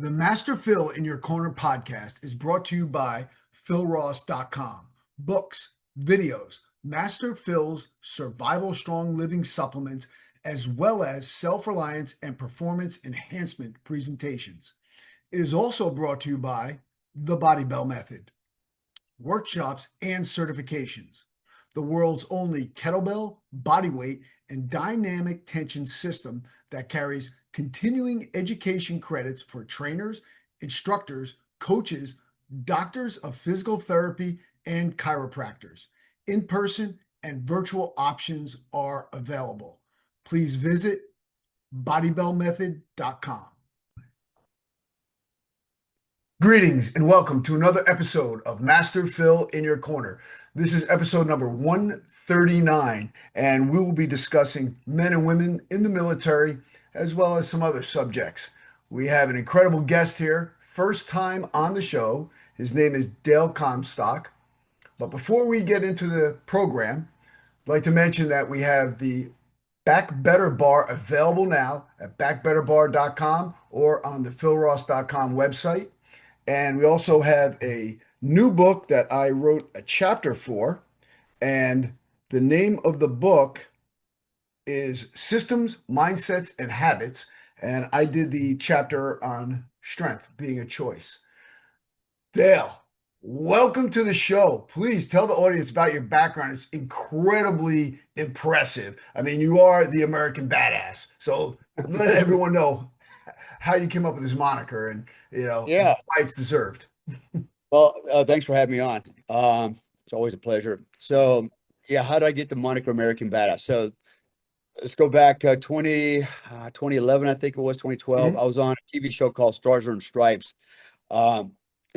The Master Phil in Your Corner podcast is brought to you by philross.com. Books, videos, Master Phil's survival strong living supplements, as well as self-reliance and performance enhancement presentations. It is also brought to you by the Bodybell Method, workshops and certifications, the world's only kettlebell, bodyweight, and dynamic tension system that carries continuing education credits for trainers, instructors, coaches, doctors of physical therapy, and chiropractors. In-person and virtual options are available. Please visit bodybellmethod.com. Greetings and welcome to another episode of Master Phil in Your Corner. This is episode number 139, and we will be discussing men and women in the military, as well as some other subjects. We have an incredible guest here, first time on the show. His name is Dale Comstock. But before we get into the program, I'd like to mention that we have the Back Better Bar available now at backbetterbar.com or on the philross.com website. And we also have a new book that I wrote a chapter for. And the name of the book is Systems, Mindsets, and Habits. And I did the chapter on strength being a choice. Dale, welcome to the show. Please tell the audience about your background. It's incredibly impressive. I mean, you are the American badass. So let everyone know how you came up with this moniker and, why it's deserved. Well, thanks for having me on. It's always a pleasure. So, how did I get the moniker American Badass? So let's go back 2011, I think it was 2012. Mm-hmm. I was on a TV show called Stars and Stripes. And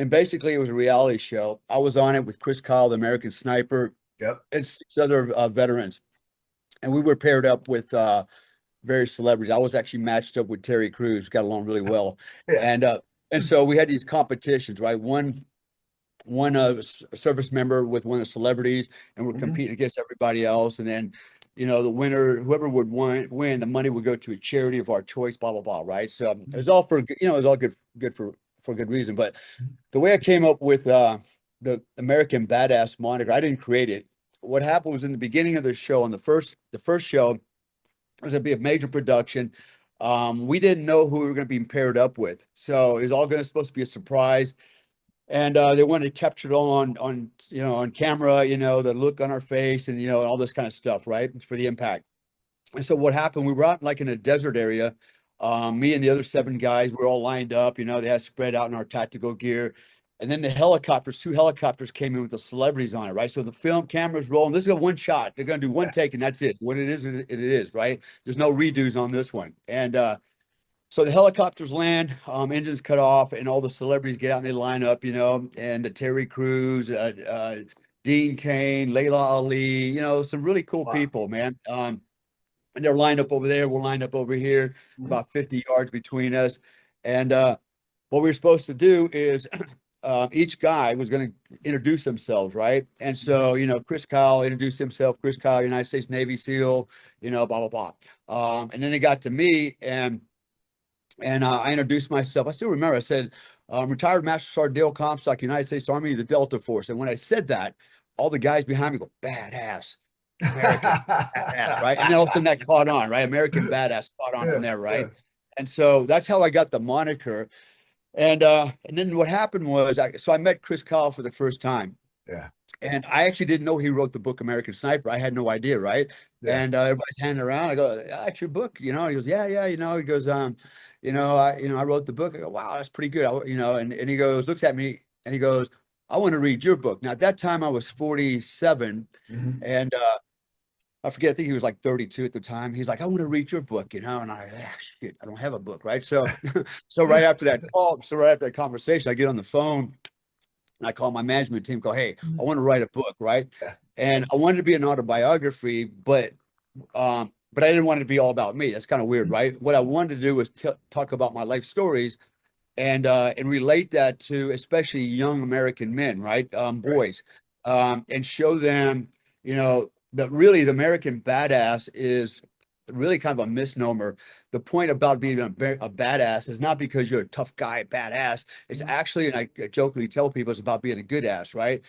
basically it was a reality show. I was on it with Chris Kyle, the American Sniper, and 6 other veterans. And we were paired up with various celebrities. I was actually matched up with Terry Crews. We got along really well. Yeah. And so we had these competitions, right? One service member with one of the celebrities, and we're competing against everybody else. And then, the winner, whoever would win, the money would go to a charity of our choice, blah, blah, blah, right? So it was all for, it was all good for good reason. But the way I came up with the American Badass moniker, I didn't create it. What happened was in the beginning of the show, on the first show, it was going to be a major production. We didn't know who we were going to be paired up with. So it was all supposed to be a surprise. And they wanted to capture it all on camera, the look on our face and, all this kind of stuff, right? For the impact. And so what happened, we were out like in a desert area. Me and the other 7 guys, we were all lined up, they had spread out in our tactical gear. And then the helicopters, 2 helicopters came in with the celebrities on it, right? So the film cameras rolling. This is a one shot. They're going to do one take and that's it. What it is, right? There's no redos on this one. And so the helicopters land, engines cut off, and all the celebrities get out and they line up, and Terry Crews, Dean Cain, Layla Ali, some really cool people, man. And they're lined up over there. We're lined up over here, about 50 yards between us. And what we were supposed to do is each guy was going to introduce themselves, right? And so, Chris Kyle introduced himself. Chris Kyle, United States Navy SEAL, blah, blah, blah. And then it got to me, and I introduced myself. I still remember. I said, retired Master Sergeant Dale Comstock, United States Army, the Delta Force. And when I said that, all the guys behind me go, badass, American badass, right? And then all of a sudden that caught on, right? American badass caught on from there, right? Yeah. And so that's how I got the moniker. And then what happened was, I met Chris Kyle for the first time. Yeah. And I actually didn't know he wrote the book American Sniper. I had no idea, right? Yeah. And everybody's handing around. I go, that's your book, He goes, yeah. He goes, I wrote the book. I go, wow, that's pretty good. And he goes, looks at me and he goes, I want to read your book. Now at that time I was 47, and I forget, I think he was like 32 at the time. He's like, I want to read your book, and I, shit, I don't have a book, right? So, right after that conversation, I get on the phone and I call my management team, go, hey, I want to write a book, right? And I wanted to be an autobiography, but I didn't want it to be all about me. That's kind of weird, right? What I wanted to do was talk about my life stories and relate that to especially young American men, right? Boys, and show them, that really the American badass is really kind of a misnomer. The point about being a badass is not because you're a tough guy, badass. It's Mhm. actually, and I jokingly tell people, it's about being a good ass, right?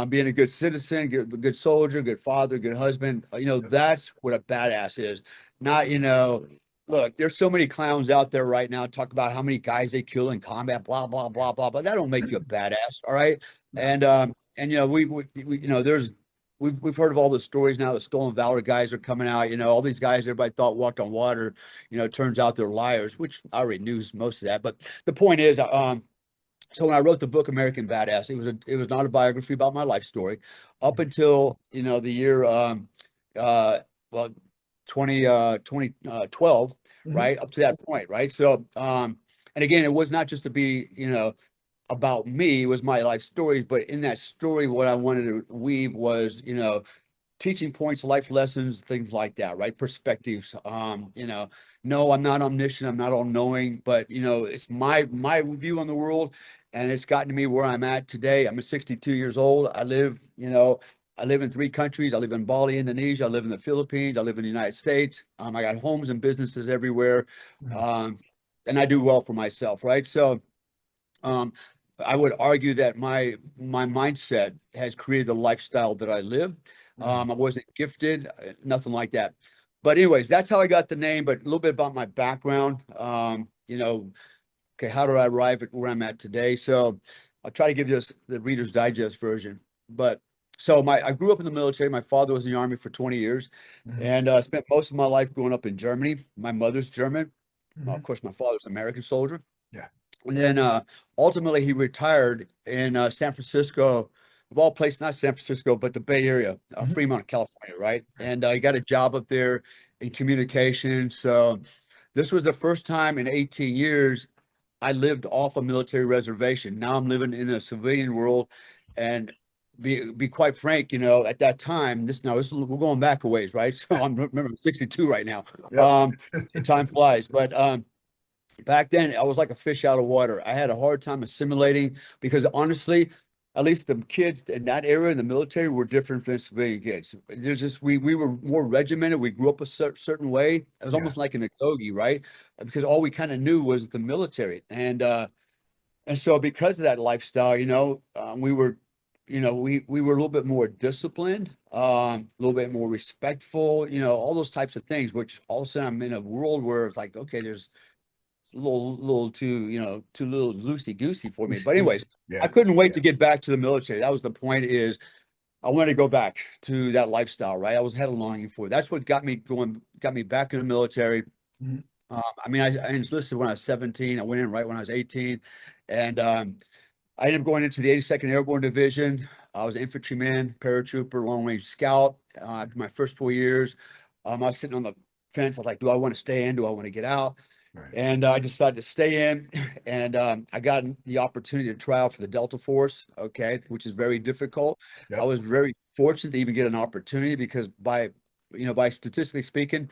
Being a good citizen, good soldier, good father, good husband. That's what a badass is. Not, look, there's so many clowns out there right now talk about how many guys they kill in combat, blah, blah, blah, blah, but that don't make you a badass, all right? No. And there's we've heard of all the stories now. The stolen valor guys are coming out. All these guys everybody thought walked on water. Turns out they're liars, which I already knew most of that. But the point is, so when I wrote the book American Badass, it was not a biography about my life story, up until the year uh well 2012, Mhm. right up to that point, right? So and again, it was not just to be about me, was my life stories, but in that story, what I wanted to weave was, teaching points, life lessons, things like that, right? Perspectives. No, I'm not omniscient, I'm not all knowing, but it's my view on the world, and it's gotten to me where I'm at today. I'm 62 years old. I live in three countries. I live in Bali, Indonesia. I live in the Philippines. I live in the United States. I got homes and businesses everywhere. Mhm. Um, and I do well for myself, right? So um, I would argue that my mindset has created the lifestyle that I live. Mhm. I wasn't gifted, nothing like that. But anyways, that's how I got the name. But a little bit about my background. Okay, how did I arrive at where I'm at today? So I'll try to give you the Reader's Digest version. But so I grew up in the military. My father was in the army for 20 years, Mhm. and spent most of my life growing up in Germany. My mother's German. Well, of Mhm. course, my father's an American soldier. Yeah. And then ultimately he retired in San Francisco, of all places, not San Francisco, but the Bay Area, Mhm. Fremont, California, right? Right. And he got a job up there in communication. So this was the first time in 18 years I lived off a military reservation. Now I'm living in a civilian world, and be quite frank, at that time, we're going back a ways, right? So I'm 62 right now. Yep. Time flies, but back then I was like a fish out of water. I had a hard time assimilating because honestly, at least the kids in that era in the military were different than civilian kids. There's just we were more regimented. We grew up a certain way. It was Yeah. almost like an agoge, right? Because all we kind of knew was the military, and so because of that lifestyle, we were, we were a little bit more disciplined, a little bit more respectful, all those types of things. Which all of a sudden I'm in a world where it's like, okay, it's a little too, too little loosey goosey for me. But anyways, I Yeah. couldn't wait to get back to the military. That was the point. Is I wanted to go back to that lifestyle, right? I was had a longing for it. That's what got me back in the military. Mhm. I mean, I enlisted when I was 17. I went in right when I was 18, and I ended up going into the 82nd Airborne Division. I was an infantryman, paratrooper, long range scout. After my first 4 years, I was sitting on the fence. I was like, do I want to stay in? Do I want to get out? Right. And I decided to stay in, and I got the opportunity to try out for the Delta Force, okay, which is very difficult. I Yep. was very fortunate to even get an opportunity because by statistically speaking,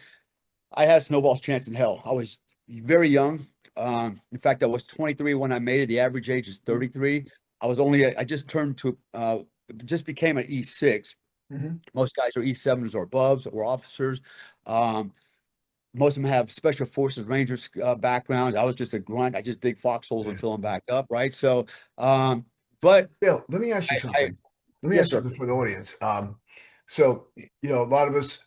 I had a snowball's chance in hell. I was very young. In fact, I was 23 when I made it. The average age is 33. I just turned to, just became an E6. Mhm. Most guys are E7s or above or officers. Um, most of them have special forces rangers backgrounds. I was just a grunt. I just dig foxholes and Yeah. fill them back up, right? So, um, but Bill, let me ask you I something. Let me yes, ask sir. something for the audience. So, a lot of us,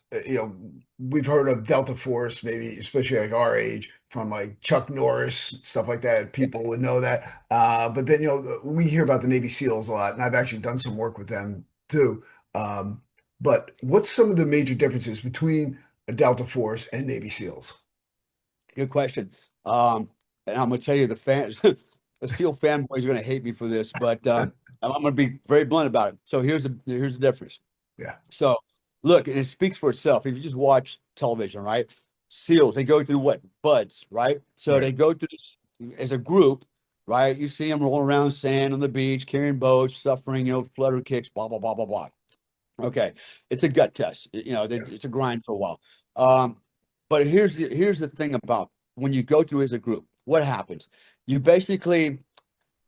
we've heard of Delta Force, maybe especially like our age, from like Chuck Norris, stuff like that. People would know that. But then, we hear about the Navy SEALs a lot, and I've actually done some work with them too. Um, but what's some of the major differences between a Delta Force and Navy SEALs? Good question. And I'm gonna tell you the fans, the SEAL fanboys are gonna hate me for this, but I'm gonna be very blunt about it. So here's the difference. Yeah. So look, and it speaks for itself. If you just watch television, right? SEALs, they go through what? Buds, right? So Right. they go through this as a group, right? You see them rolling around sand on the beach, carrying boats, suffering, flutter kicks, blah, blah, blah, blah, blah. Okay. It's a gut test. Yeah. It's a grind for a while. Um, but here's the thing about when you go through as a group, what happens? You basically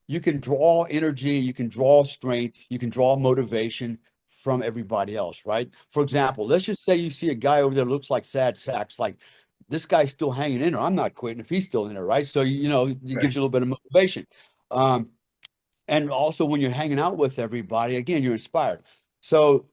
you can draw energy, you can draw strength, you can draw motivation from everybody else, right? For example, let's just say you see a guy over there looks like sad sacks, like this guy's still hanging in there. I'm not quitting if he's still in there, right? So it Right. gives you a little bit of motivation. Um, and also when you're hanging out with everybody, again, you're inspired. So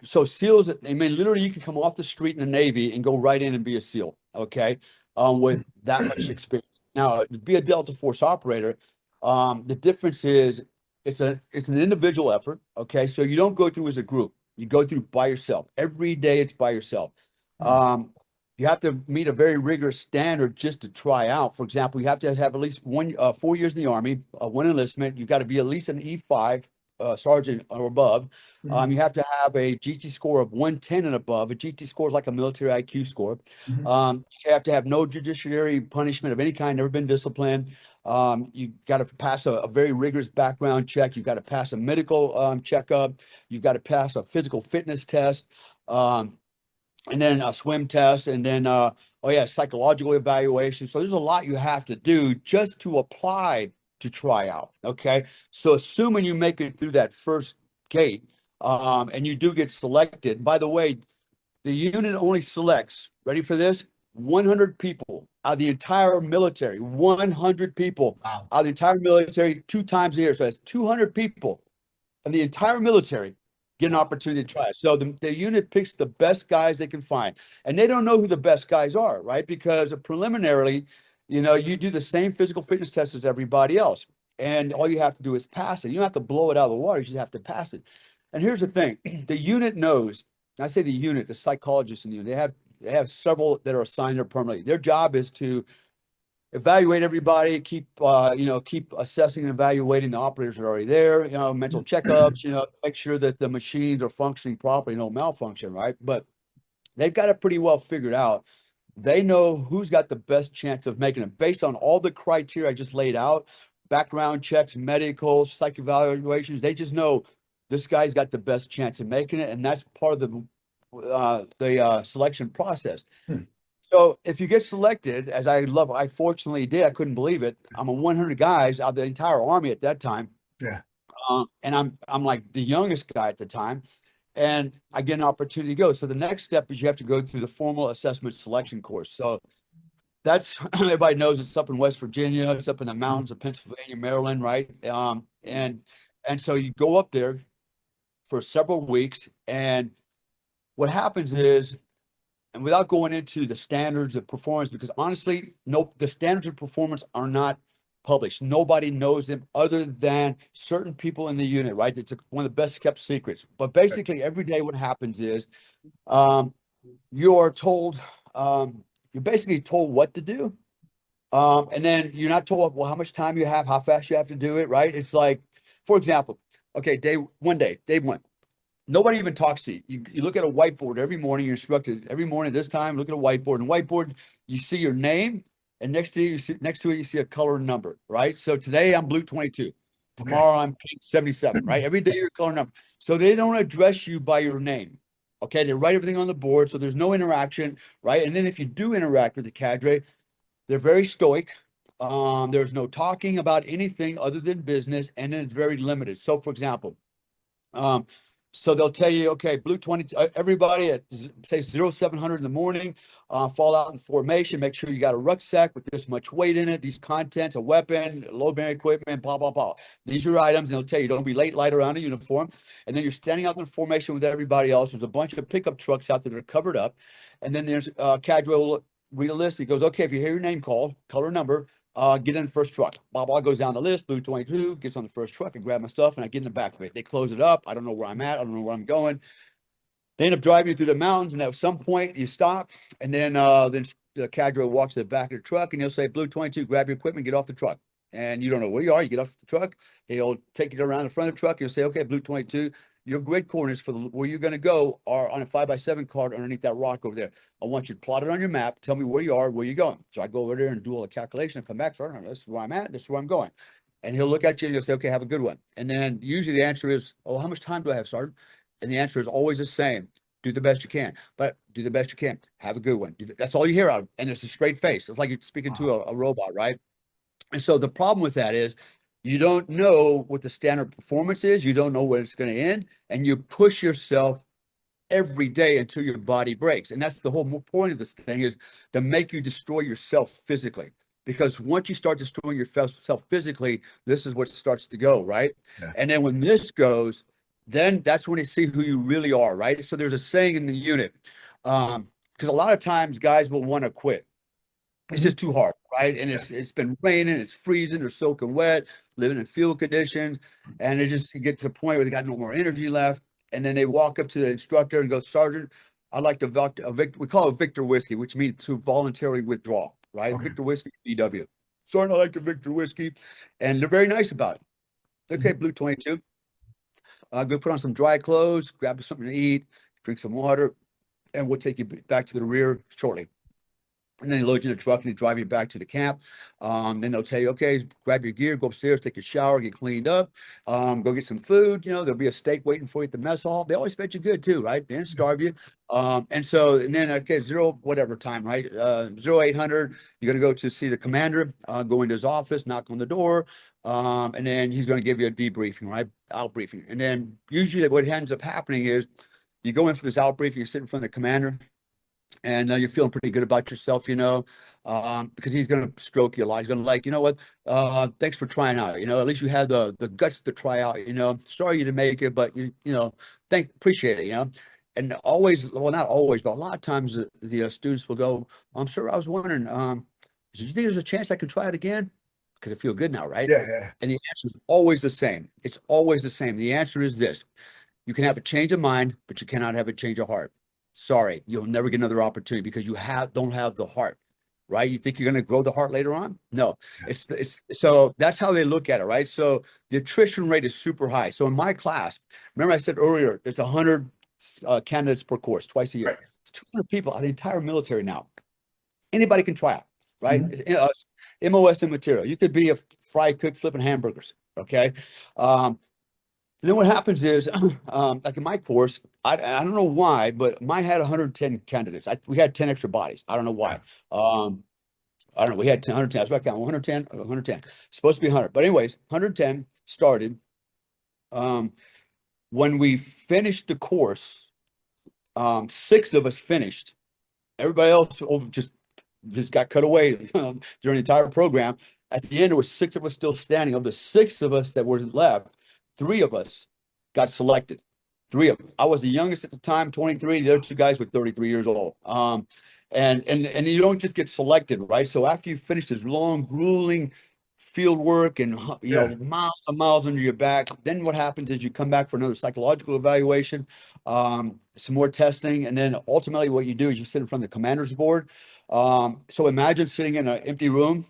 SEALs, I mean, literally, you can come off the street in the Navy and go right in and be a SEAL, okay, with that much experience. Now, to be a Delta Force operator, the difference is it's an individual effort, okay? So you don't go through as a group. You go through by yourself. Every day it's by yourself. Um, you have to meet a very rigorous standard just to try out. For example, you have to have at least 4 years in the Army, one enlistment. You've got to be at least an E5 sergeant or above. Mhm. You have to have a GT score of 110 and above. A GT score is like a military IQ score. Mhm. You have to have no judiciary punishment of any kind, never been disciplined. You got to pass a very rigorous background check. You've got to pass a medical checkup. You've got to pass a physical fitness test. And then a swim test, and then oh yeah, psychological evaluation. So there's a lot you have to do just to apply to try out. Okay, so assuming you make it through that first gate, and you do get selected. By the way, the unit only selects. Ready for this? 100 people out of the entire military. 100 people Wow. out of the entire military 2 times a year. So that's 200 people of the entire military get an Wow. opportunity to try it. So the unit picks the best guys they can find. And they don't know who the best guys are, right? Because preliminarily, you do the same physical fitness test as everybody else. And all you have to do is pass it. You don't have to blow it out of the water. You just have to pass it. And here's the thing. The unit knows, I say the unit, the psychologists in the unit, they have several that are assigned there permanently. Their job is to evaluate everybody, keep assessing and evaluating the operators that are already there, mental checkups, make sure that the machines are functioning properly, no malfunction, right? But they've got it pretty well figured out. They know who's got the best chance of making it based on all the criteria I just laid out, background checks, medical, psych evaluations. They just know this guy's got the best chance of making it, and that's part of the selection process. Hmm. So if you get selected, as I fortunately did, I couldn't believe it. I'm a 100 guys out of the entire Army at that time, Yeah. and I'm like the youngest guy at the time, and I get an opportunity to go. So the next step is you have to go through the formal assessment selection course. So that's everybody knows it's up in West Virginia, it's up in the Mhm. mountains of Pennsylvania, Maryland, right? And so you go up there for several weeks, and what happens is, and without going into the standards of performance, because honestly, no, the standards of performance are not published. Nobody knows them other than certain people in the unit, right? It's one of the best kept secrets. But basically, every day what happens is um, you are told, you're basically told what to do. And then you're not told, well, how much time you have, how fast you have to do it, right? It's like, for example, okay, day one. Nobody even talks to you. You look at a whiteboard every morning. You're instructed every morning this time. Look at a whiteboard. And whiteboard, you see your name, and next to it, you see a color number, right? So today I'm blue 22. Okay. Tomorrow I'm pink 77, right? Every day your color number. So they don't address you by your name. Okay, they write everything on the board, so there's no interaction, right? And then if you do interact with the cadre, they're very stoic. There's no talking about anything other than business, and then it's very limited. So, for example, um, so they'll tell you, okay, blue 20, everybody at say 0700 in the morning, fall out in formation, make sure you got a rucksack with this much weight in it, these contents, a weapon, low bearing equipment, blah, blah, blah. These are your items, and they'll tell you, don't be late, light around a uniform. And then you're standing out in formation with everybody else. There's a bunch of pickup trucks out there that are covered up. And then there's cadre will read a list. He goes, okay, if you hear your name called, color number, get in the first truck. Blah, blah, goes down the list. Blue 22 gets on the first truck. I grab my stuff and I get in the back of it. They close it up. I don't know where I'm at. I don't know where I'm going. They end up driving you through the mountains, and at some point you stop, and then the cadre walks to the back of the truck, and he'll say, "Blue 22, grab your equipment, get off the truck." And you don't know where you are. You get off the truck. He'll take you around the front of the truck. He'll say, "Okay, Blue 22, your grid coordinates for where you're going to go are on a 5x7 card underneath that rock over there. I want you to plot it on your map. Tell me where you are, where you're going." So I go over there and do all the calculation and come back. So, this is where I'm at. This is where I'm going. And he'll look at you and he'll say, "Okay, have a good one." And then usually the answer is, "Oh, how much time do I have, Sergeant?" And the answer is always the same: do the best you can, but do the best you can. Have a good one. That's all you hear out of, and it's a straight face. It's like you're speaking to Wow. a robot, right? And so the problem with that is You don't know what the standard performance is. You don't know when it's going to end, and you push yourself every day until your body breaks. And that's the whole point of this thing, is to make you destroy yourself physically. Because once you start destroying yourself physically, this is what starts to go, right? Yeah. And then when this goes, then that's when they see who you really are, right? So there's a saying in the unit, because a lot of times guys will want to quit. It's Mhm. just too hard, right? And Yeah. it's been raining, it's freezing, they're soaking wet, living in field conditions, and they just get to the point where they got no more energy left. And then they walk up to the instructor and go, Sergeant, I'd like to we call it Victor Whiskey, which means to voluntarily withdraw, right? Okay. Victor Whiskey, VW. Sergeant, I like the Victor Whiskey. And they're very nice about it. Okay, Mhm. Blue 22. Go put on some dry clothes, grab something to eat, drink some water, and we'll take you back to the rear shortly. And then they load you in the truck and they drive you back to the camp. Then they'll tell you, okay, grab your gear, go upstairs, take a shower, get cleaned up, go get some food. You know, there'll be a steak waiting for you at the mess hall. They always fed you good too, right? They didn't starve you. And then, okay, zero, whatever time, right? 0800, you're going to go to see the commander, go into his office, knock on the door. And then he's going to give you a debriefing, right? Out briefing. And then usually what ends up happening is you go in for this out briefing, you sit in front of the commander, and you're feeling pretty good about yourself, because he's going to stroke you a lot. He's going to like, you know what, thanks for trying out. At least you had the guts to try out. Sorry you didn't make it, but appreciate it. And always, well, not always, but a lot of times the students will go, I'm sure I was wondering, do you think there's a chance I can try it again? Because I feel good now, right? Yeah. Yeah. And the answer is always the same. It's always the same. The answer is this: you can have a change of mind, but you cannot have a change of heart. Sorry, you'll never get another opportunity because you don't have the heart, right? You think you're going to grow the heart later on? No, it's so that's how they look at it, right? So the attrition rate is super high. So in my class, remember I said earlier, it's 100 candidates per course twice a year. Right. It's 200 people, the entire military now. Anybody can try out, right? Mhm. MOS and material. You could be a fry cook flipping hamburgers, okay? And then what happens is, like in my course, I don't know why, but mine had 110 candidates. We had 10 extra bodies. I don't know Yeah. why. I don't know. We had 10, 110. That's what I count. 110, 110. Supposed to be 100. But anyways, 110 started. Um, when we finished the course, six of us finished. Everybody else just got cut away during the entire program. At the end, there was six of us still standing. Of the six of us that were left, three of us got selected. Three of them. I was the youngest at the time, 23. The other two guys were 33 years old. And you don't just get selected, right? So after you finish this long, grueling field work and Yeah. miles and miles under your back, then what happens is you come back for another psychological evaluation, some more testing, and then ultimately what you do is you sit in front of the commander's board. So imagine sitting in an empty room,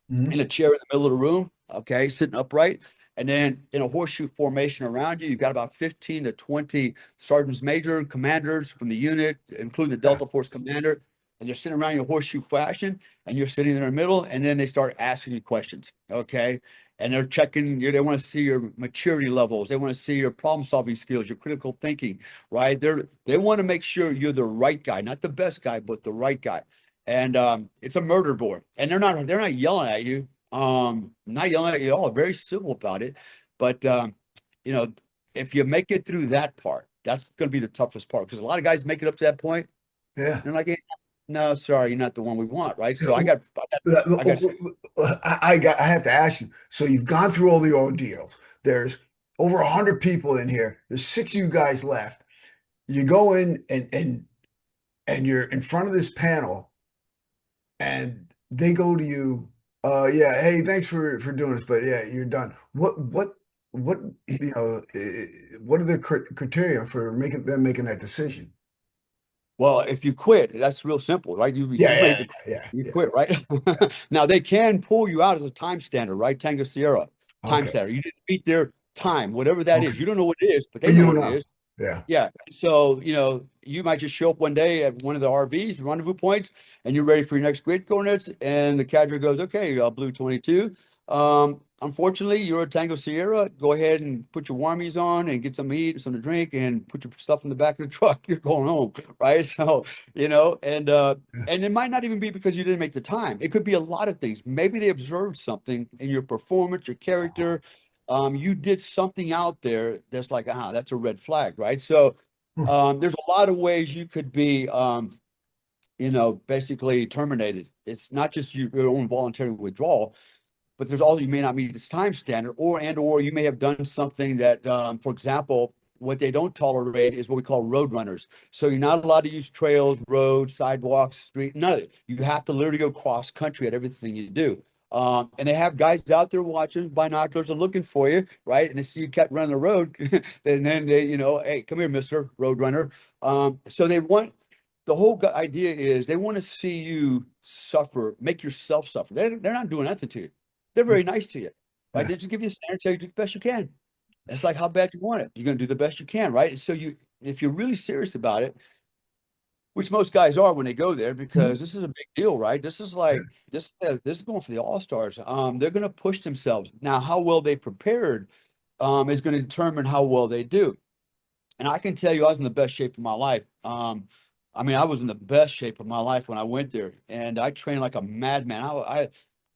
in Mhm. a chair in the middle of the room, okay, sitting upright. And then in a horseshoe formation around you, you've got about 15 to 20 sergeants major, commanders from the unit, including the Yeah. Delta Force commander. And you're sitting around your horseshoe fashion, and you're sitting there in the middle, and then they start asking you questions, okay? And they're checking they want to see your maturity levels. They want to see your problem solving skills, your critical thinking, right? They want to make sure you're the right guy, not the best guy, but the right guy. And it's a murder board, and they're not yelling at you, not yelling at you at all, very civil about it. But you know if you make it through that part, that's going to be the toughest part, because a lot of guys make it up to that point, Yeah. and they're like, "Hey, no, sorry, you're not the one we want," right? So I got I have to ask you. So you've gone through all the ordeals. There's over 100 people in here. There's six of you guys left. You go in and you're in front of this panel, and they go to you. Yeah, hey, thanks for doing this, but yeah, you're done. What what are the criteria for making that decision? Well, if you quit, that's real simple, right? Yeah, You made yeah, the yeah, you yeah. quit, right? Yeah. Now they can pull you out as a time standard, right? Tango Sierra time Okay, standard. You didn't beat their time, whatever that is. okay. You don't know what it is, but they But know you don't what it know. is. Yeah. Yeah. So, you might just show up one day at one of the RVs, rendezvous points, and you're ready for your next grid coordinates. And the cadre goes, okay, Blue 22. unfortunately, you're a Tango Sierra. Go ahead and put your warmies on and get some to eat, some to drink, and put your stuff in the back of the truck. You're going home, right? So, Yeah. and it might not even be because you didn't make the time. It could be a lot of things. Maybe they observed something in your performance, your character. You did something out there that's like, that's a red flag, right? So, Hmm. there's a lot of ways you could be, basically terminated. It's not just your own voluntary withdrawal, but there's also you may not meet this time standard, or you may have done something that, for example, what they don't tolerate is what we call road runners. So you're not allowed to use trails, roads, sidewalks, street, none of it. You have to literally go cross country at everything you do. And they have guys out there watching, binoculars and looking for you, right? And they see you kept running the road, and then they, hey, come here, Mister Road Runner. So they want the whole idea is they want to see you suffer, make yourself suffer. They're not doing nothing to you. They're very nice to you, right? Yeah. They just give you a standard, tell you do the best you can. It's like how bad you want it. You're going to do the best you can, right? And so if you're really serious about it, which most guys are when they go there, Mhm. because this is a big deal, right? This is Yeah. like this is going for the all stars. They're going to push themselves. Now, how well they prepared, is going to determine how well they do. And I can tell you, I was in the best shape of my life. I mean, I was in the best shape of my life when I went there, and I trained like a madman.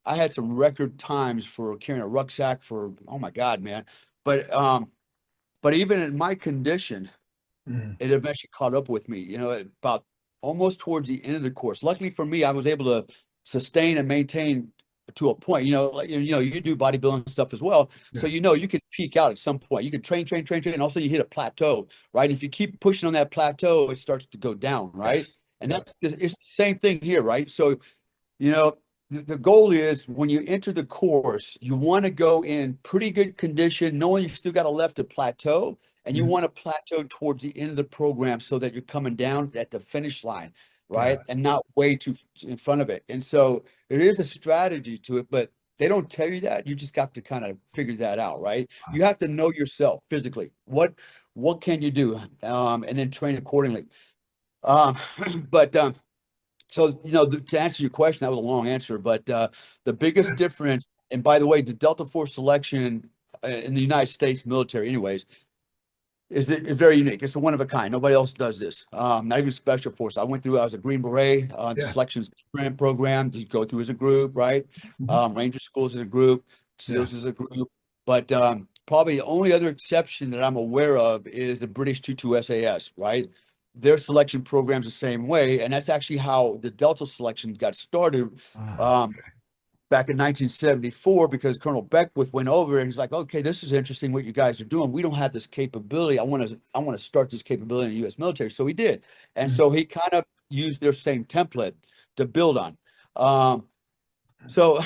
I had some record times for carrying a rucksack for, oh my God, man. But but even in my condition, Mhm. it eventually caught up with me, about almost towards the end of the course. Luckily for me, I was able to sustain and maintain to a point, you do bodybuilding stuff as well. So, Yeah. you can peak out at some point. You can train, and also you hit a plateau, right? If you keep pushing on that plateau, it starts to go down, right? Yes. And Yeah. it's the same thing here, right? So you know, the goal is when you enter the course, you want to go in pretty good condition, knowing you still got a left to plateau, and you Mhm. want to plateau towards the end of the program so that you're coming down at the finish line, Yeah. right? And not way too in front of it. And so there is a strategy to it, but they don't tell you that. You just got to kind of figure that out, right? You have to know yourself physically. What can you do? And then train accordingly. Um, but so, to answer your question, that was a long answer, but the biggest Yeah. difference, and by the way, the Delta Force selection in the United States military, anyways, is it very unique. It's a one of a kind. Nobody else does this. Not even Special Force. I was a Green Beret. The Yeah. selections grant program. You go through as a group, right? Mhm. Ranger schools as a group. Yeah. SEALs as a group. But probably the only other exception that I'm aware of is the British 22 SAS, right? Their selection program's the same way, and that's actually how the Delta selection got started. Um, Okay. Back in 1974 because Colonel Beckwith went over and he's like, okay, this is interesting what you guys are doing. We don't have this capability. I want to start this capability in the U.S. military. So he did. And Mhm. so he kind of used their same template to build on. Um, so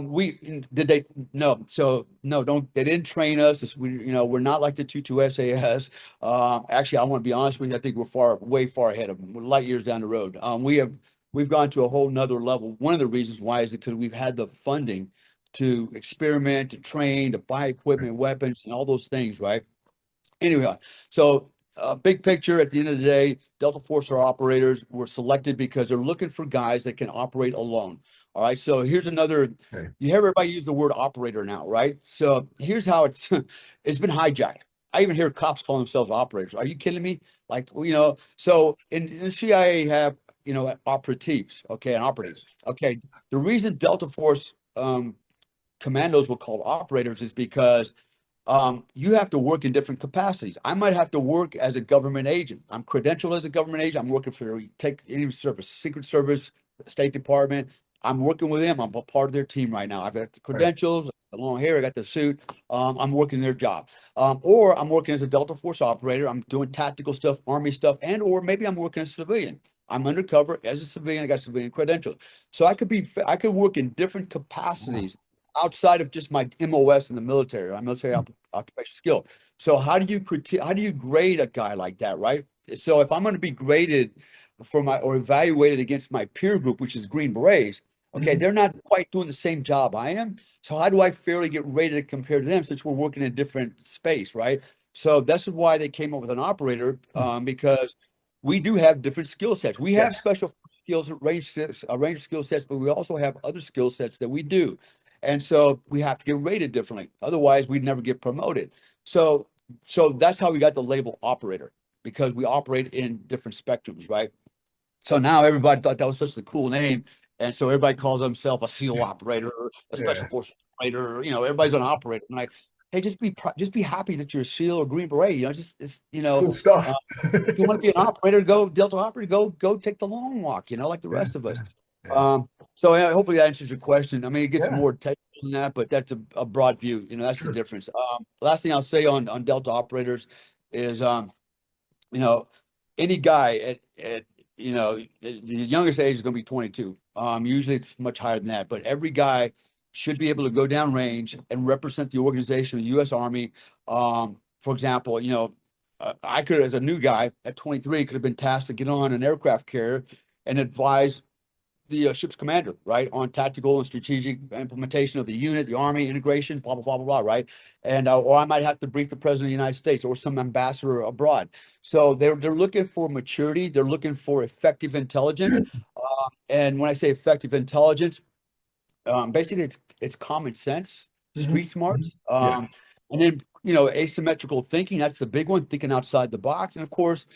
we did they no so no don't they didn't train us. We're not like the 22 SAS. Actually, I want to be honest with you, I think we're way far ahead of them. We're light years down the road. We've gone to a whole nother level. One of the reasons why is because we've had the funding to experiment, to train, to buy equipment, weapons, and all those things, right? Anyway, so big picture at the end of the day, Delta Force operators were selected because they're looking for guys that can operate alone. All right. So here's another, Okay. you hear everybody use the word operator now, right? So here's how it's been hijacked. I even hear cops call themselves operators. Are you kidding me? Like, so in the CIA have, operatives, okay, an operative. Yes. Okay. The reason Delta Force commandos were called operators is because you have to work in different capacities. I might have to work as a government agent. I'm credentialed as a government agent. I'm working for take any service, Secret Service, State Department. I'm working with them. I'm a part of their team right now. I've got the Right. credentials, the long hair, I got the suit. I'm working their job. Or I'm working as a Delta Force operator. I'm doing tactical stuff, Army stuff, and or maybe I'm working as a civilian. I'm undercover as a civilian. I got civilian credentials. So I could work in different Wow. capacities outside of just my MOS in the military, my military occupation skill. So how do you grade a guy like that, right? So if I'm going to be graded or evaluated against my peer group, which is Green Berets, okay, Mhm. they're not quite doing the same job I am. So how do I fairly get rated compared to them since we're working in a different space, right? So that's why they came up with an operator, because we do have different skill sets. We have Yes. special skills, range skill sets, but we also have other skill sets that we do. And so we have to get rated differently. Otherwise, we'd never get promoted. So, so that's how we got the label operator, because we operate in different spectrums, right? So now everybody thought that was such a cool name. And so everybody calls themselves a SEAL operator, a Yeah. special forces operator, everybody's an operator. I'm like, hey, just be happy that you're a SEAL or Green Beret, just it's It's cool stuff. if you want to be an operator, go Delta operator, go take the long walk, like the Yeah. rest of us. Yeah. Yeah. So yeah, hopefully that answers your question. I mean, it gets Yeah. more technical than that, but that's a broad view. That's the Sure. difference. Last thing I'll say on Delta operators is you know, any guy at the youngest age is going to be 22. Usually it's much higher than that, but every guy should be able to go down range and represent the organization of the U.S. Army. For example, I could, as a new guy at 23, could have been tasked to get on an aircraft carrier and advise the ship's commander, right, on tactical and strategic implementation of the unit, the army integration, blah blah blah blah blah, right, and or I might have to brief the president of the United States or some ambassador abroad. So they're looking for maturity, they're looking for effective intelligence, and when I say effective intelligence, basically it's common sense, Hmm. street smarts, Yeah. and then asymmetrical thinking. That's the big one, thinking outside the box, and of course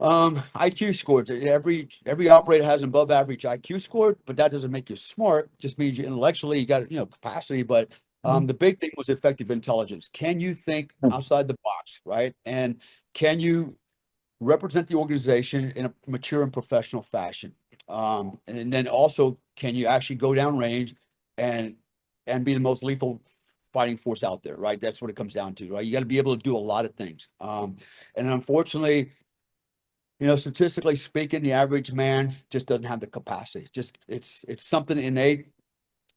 IQ scores. Every operator has an above average IQ score, but that doesn't make you smart. It just means you intellectually you got capacity. But Mhm. the big thing was effective intelligence. Can you think outside the box, right? And can you represent the organization in a mature and professional fashion? And then also, can you actually go down range and be the most lethal fighting force out there, right? That's what it comes down to, right? You got to be able to do a lot of things. And unfortunately, statistically speaking, the average man just doesn't have the capacity. Just it's something innate.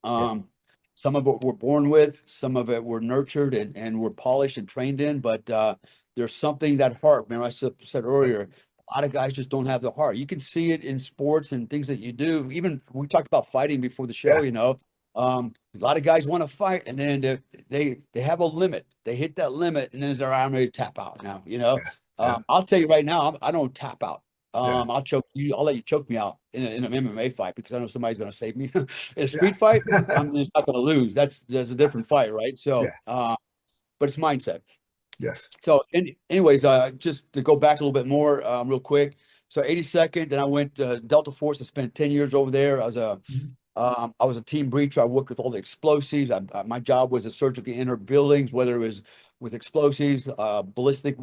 Yeah. Um, some of it we're born with, some of it we're nurtured and we're polished and trained in, but there's something that heart. Remember, I said earlier, a lot of guys just don't have the heart. You can see it in sports and things that you do. Even we talked about fighting before the show, Yeah. a lot of guys want to fight, and then they have a limit. They hit that limit, and then they're ready to tap out. Now, Yeah. Yeah. I'll tell you right now, I don't tap out. Yeah. I'll choke you. I'll let you choke me out in an MMA fight because I know somebody's going to save me. In a Yeah. street fight, I'm just not going to lose. That's a different fight, right? Yeah. So, but it's mindset. Yes. So, anyways, just to go back a little bit more, real quick. So, 82nd, then I went to Delta Force. I spent 10 years over there. Mhm. I was a team breacher. I worked with all the explosives. My job was to surgically enter buildings, whether it was with explosives, ballistic,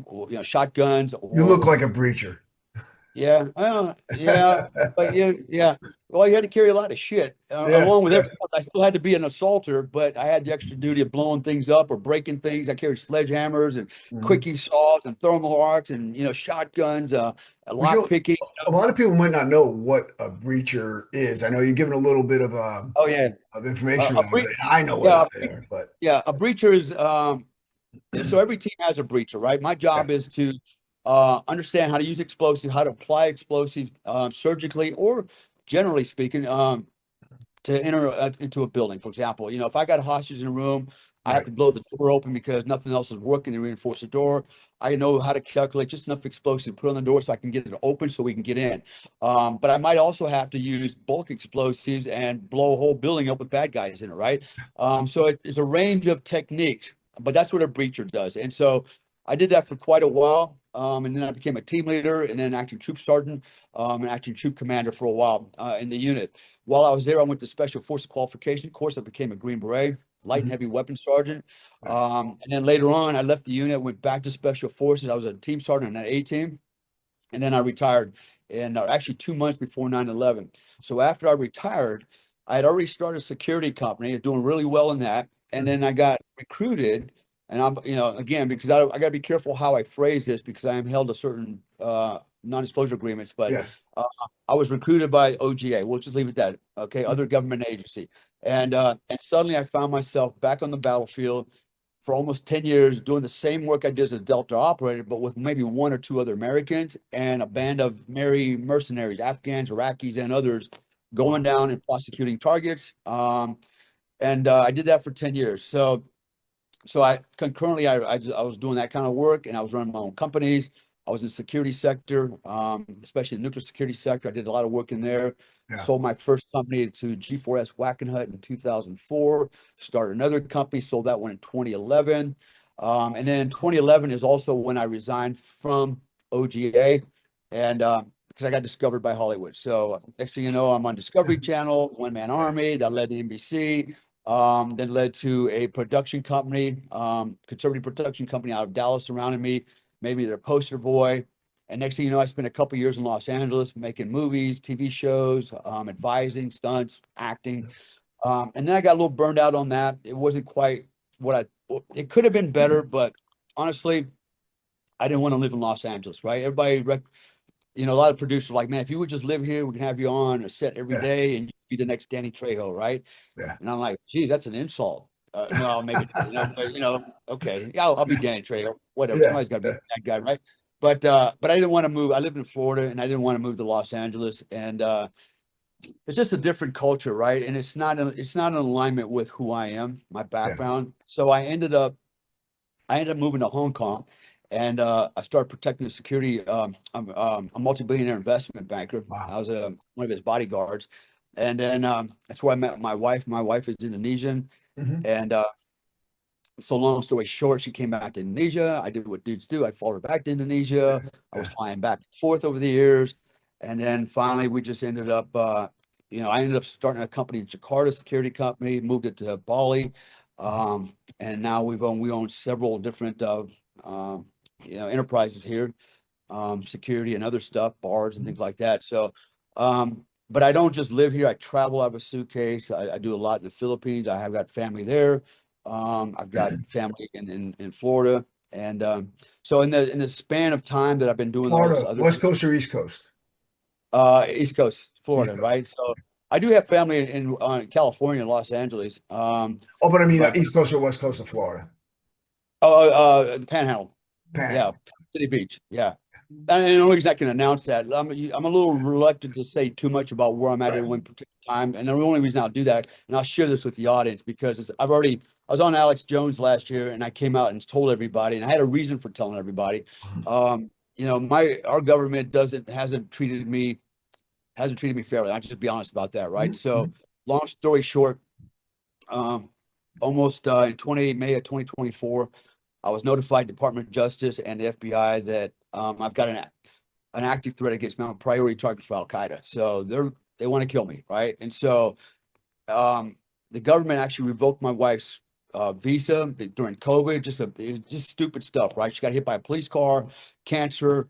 shotguns, You look or like a breacher. yeah, yeah, but yeah. Well, you had to carry a lot of shit Yeah. along with Yeah. everything else. I still had to be an assaulter, but I had the extra duty of blowing things up or breaking things. I carried sledgehammers and Mhm. quickie saws and thermal arcs and shotguns, But lock picking. a lot of people might not know what a breacher is. I know you're giving a little bit Oh yeah, information a on breach. it. I know what Yeah, they are, but yeah, a breacher is so every team has a breacher, right? My yeah. job is to understand how to use explosives, how to apply explosives surgically or generally speaking, to enter into a building. For example, if I got hostages in a room, I have Right. to blow the door open because nothing else is working to reinforce the door. I know how to calculate just enough explosive to put on the door so I can get it open so we can get in. But I might also have to use bulk explosives and blow a whole building up with bad guys in it, right? So it's a range of techniques, but that's what a breacher does. And so I did that for quite a while. And then I became a team leader and then acting troop sergeant, and acting troop commander for a while in the unit. While I was there, I went to Special Forces Qualification course. I became a Green Beret, light and Mhm. heavy weapons sergeant. Nice. And then later on, I left the unit, went back to Special Forces. I was a team sergeant on an A team, and then I retired. And actually 2 months before 9/11. So after I retired, I had already started a security company, doing really well in that. And Mhm. then I got recruited. And I'm, again, because I got to be careful how I phrase this because I am held to certain non-disclosure agreements. But Yes. uh, I was recruited by OGA. We'll just leave it at that. Okay, Mhm. other government agency. And suddenly I found myself back on the battlefield for almost 10 years doing the same work I did as a Delta operator, but with maybe one or two other Americans and a band of merry mercenaries, Afghans, Iraqis, and others going Wow. down and prosecuting targets. And I did that for 10 years. So I concurrently, I was doing that kind of work and I was running my own companies. I was in the security sector, especially the nuclear security sector. I did a lot of work in there. Yeah. Sold my first company to G4S Wackenhut in 2004. Started another company, sold that one in 2011. And then 2011 is also when I resigned from OGA, and because I got discovered by Hollywood. So next thing you know, I'm on Discovery Channel, One Man Yeah. Army, that led to NBC, then led to a production company, conservative production company out of Dallas surrounded me, made me their poster boy. And next thing you know, I spent a couple years in Los Angeles making movies, TV shows, advising, stunts, acting. And then I got a little burned out on that. It wasn't quite what it could have been better, but honestly, I didn't want to live in Los Angeles, right? A lot of producers were like, man, if you would just live here, we can have you on a set every Yeah. day and you'd be the next Danny Trejo, right? Yeah. And I'm like, geez, that's an insult. No, maybe not, but okay, yeah, I'll be Danny Trejo, whatever. Yeah. Somebody's got to be that guy, right? But I didn't want to move. I lived in Florida, and I didn't want to move to Los Angeles, and it's just a different culture, right? And it's not in alignment with who I am, my Yeah. background. So I ended up moving to Hong Kong, and I started protecting the security. I'm a multi-billionaire investment banker. Wow. I was one of his bodyguards, and then that's where I met my wife. My wife is Indonesian, Hmm. and so long story short, she came back to Indonesia. I did what dudes do. I followed her back to Yeah. Indonesia. I was Yeah. flying back and forth over the years, and then finally we just ended up. I ended up starting a company in Jakarta, security company, moved it to Bali, and now we own several different enterprises here, security and other stuff, bars and Mhm. things like that. So, but I don't just live here. I travel out of a suitcase. I do a lot in the Philippines. I have got family there. I've got family in Florida, and so in the span of time that I've been doing all this Florida, other West Coast or East Coast? East Coast, East Florida, Coast. right? So I do have family in California, Los Angeles. Oh, but I mean, But East Coast or West Coast of Florida? the Panhandle, yeah, Panhandle. City Beach, yeah. And the only reason I can announce that, I'm a little reluctant to say too much about where I'm at Right. one particular time. And the only reason I'll do that, and I'll share this with the audience because I was on Alex Jones last year and I came out and told everybody, and I had a reason for telling everybody. Mhm. Our government hasn't treated me fairly. I'll just be honest about that, right? Mhm. So, Mhm. long story short, um, almost in May of 2024, I was notified Department of Justice and the FBI that I've got an active threat against me. I'm a priority target for Al Qaeda. So they want to kill me, right? And so um, the government actually revoked my wife's visa during COVID. Just stupid stuff, right? She got hit by a police car, cancer.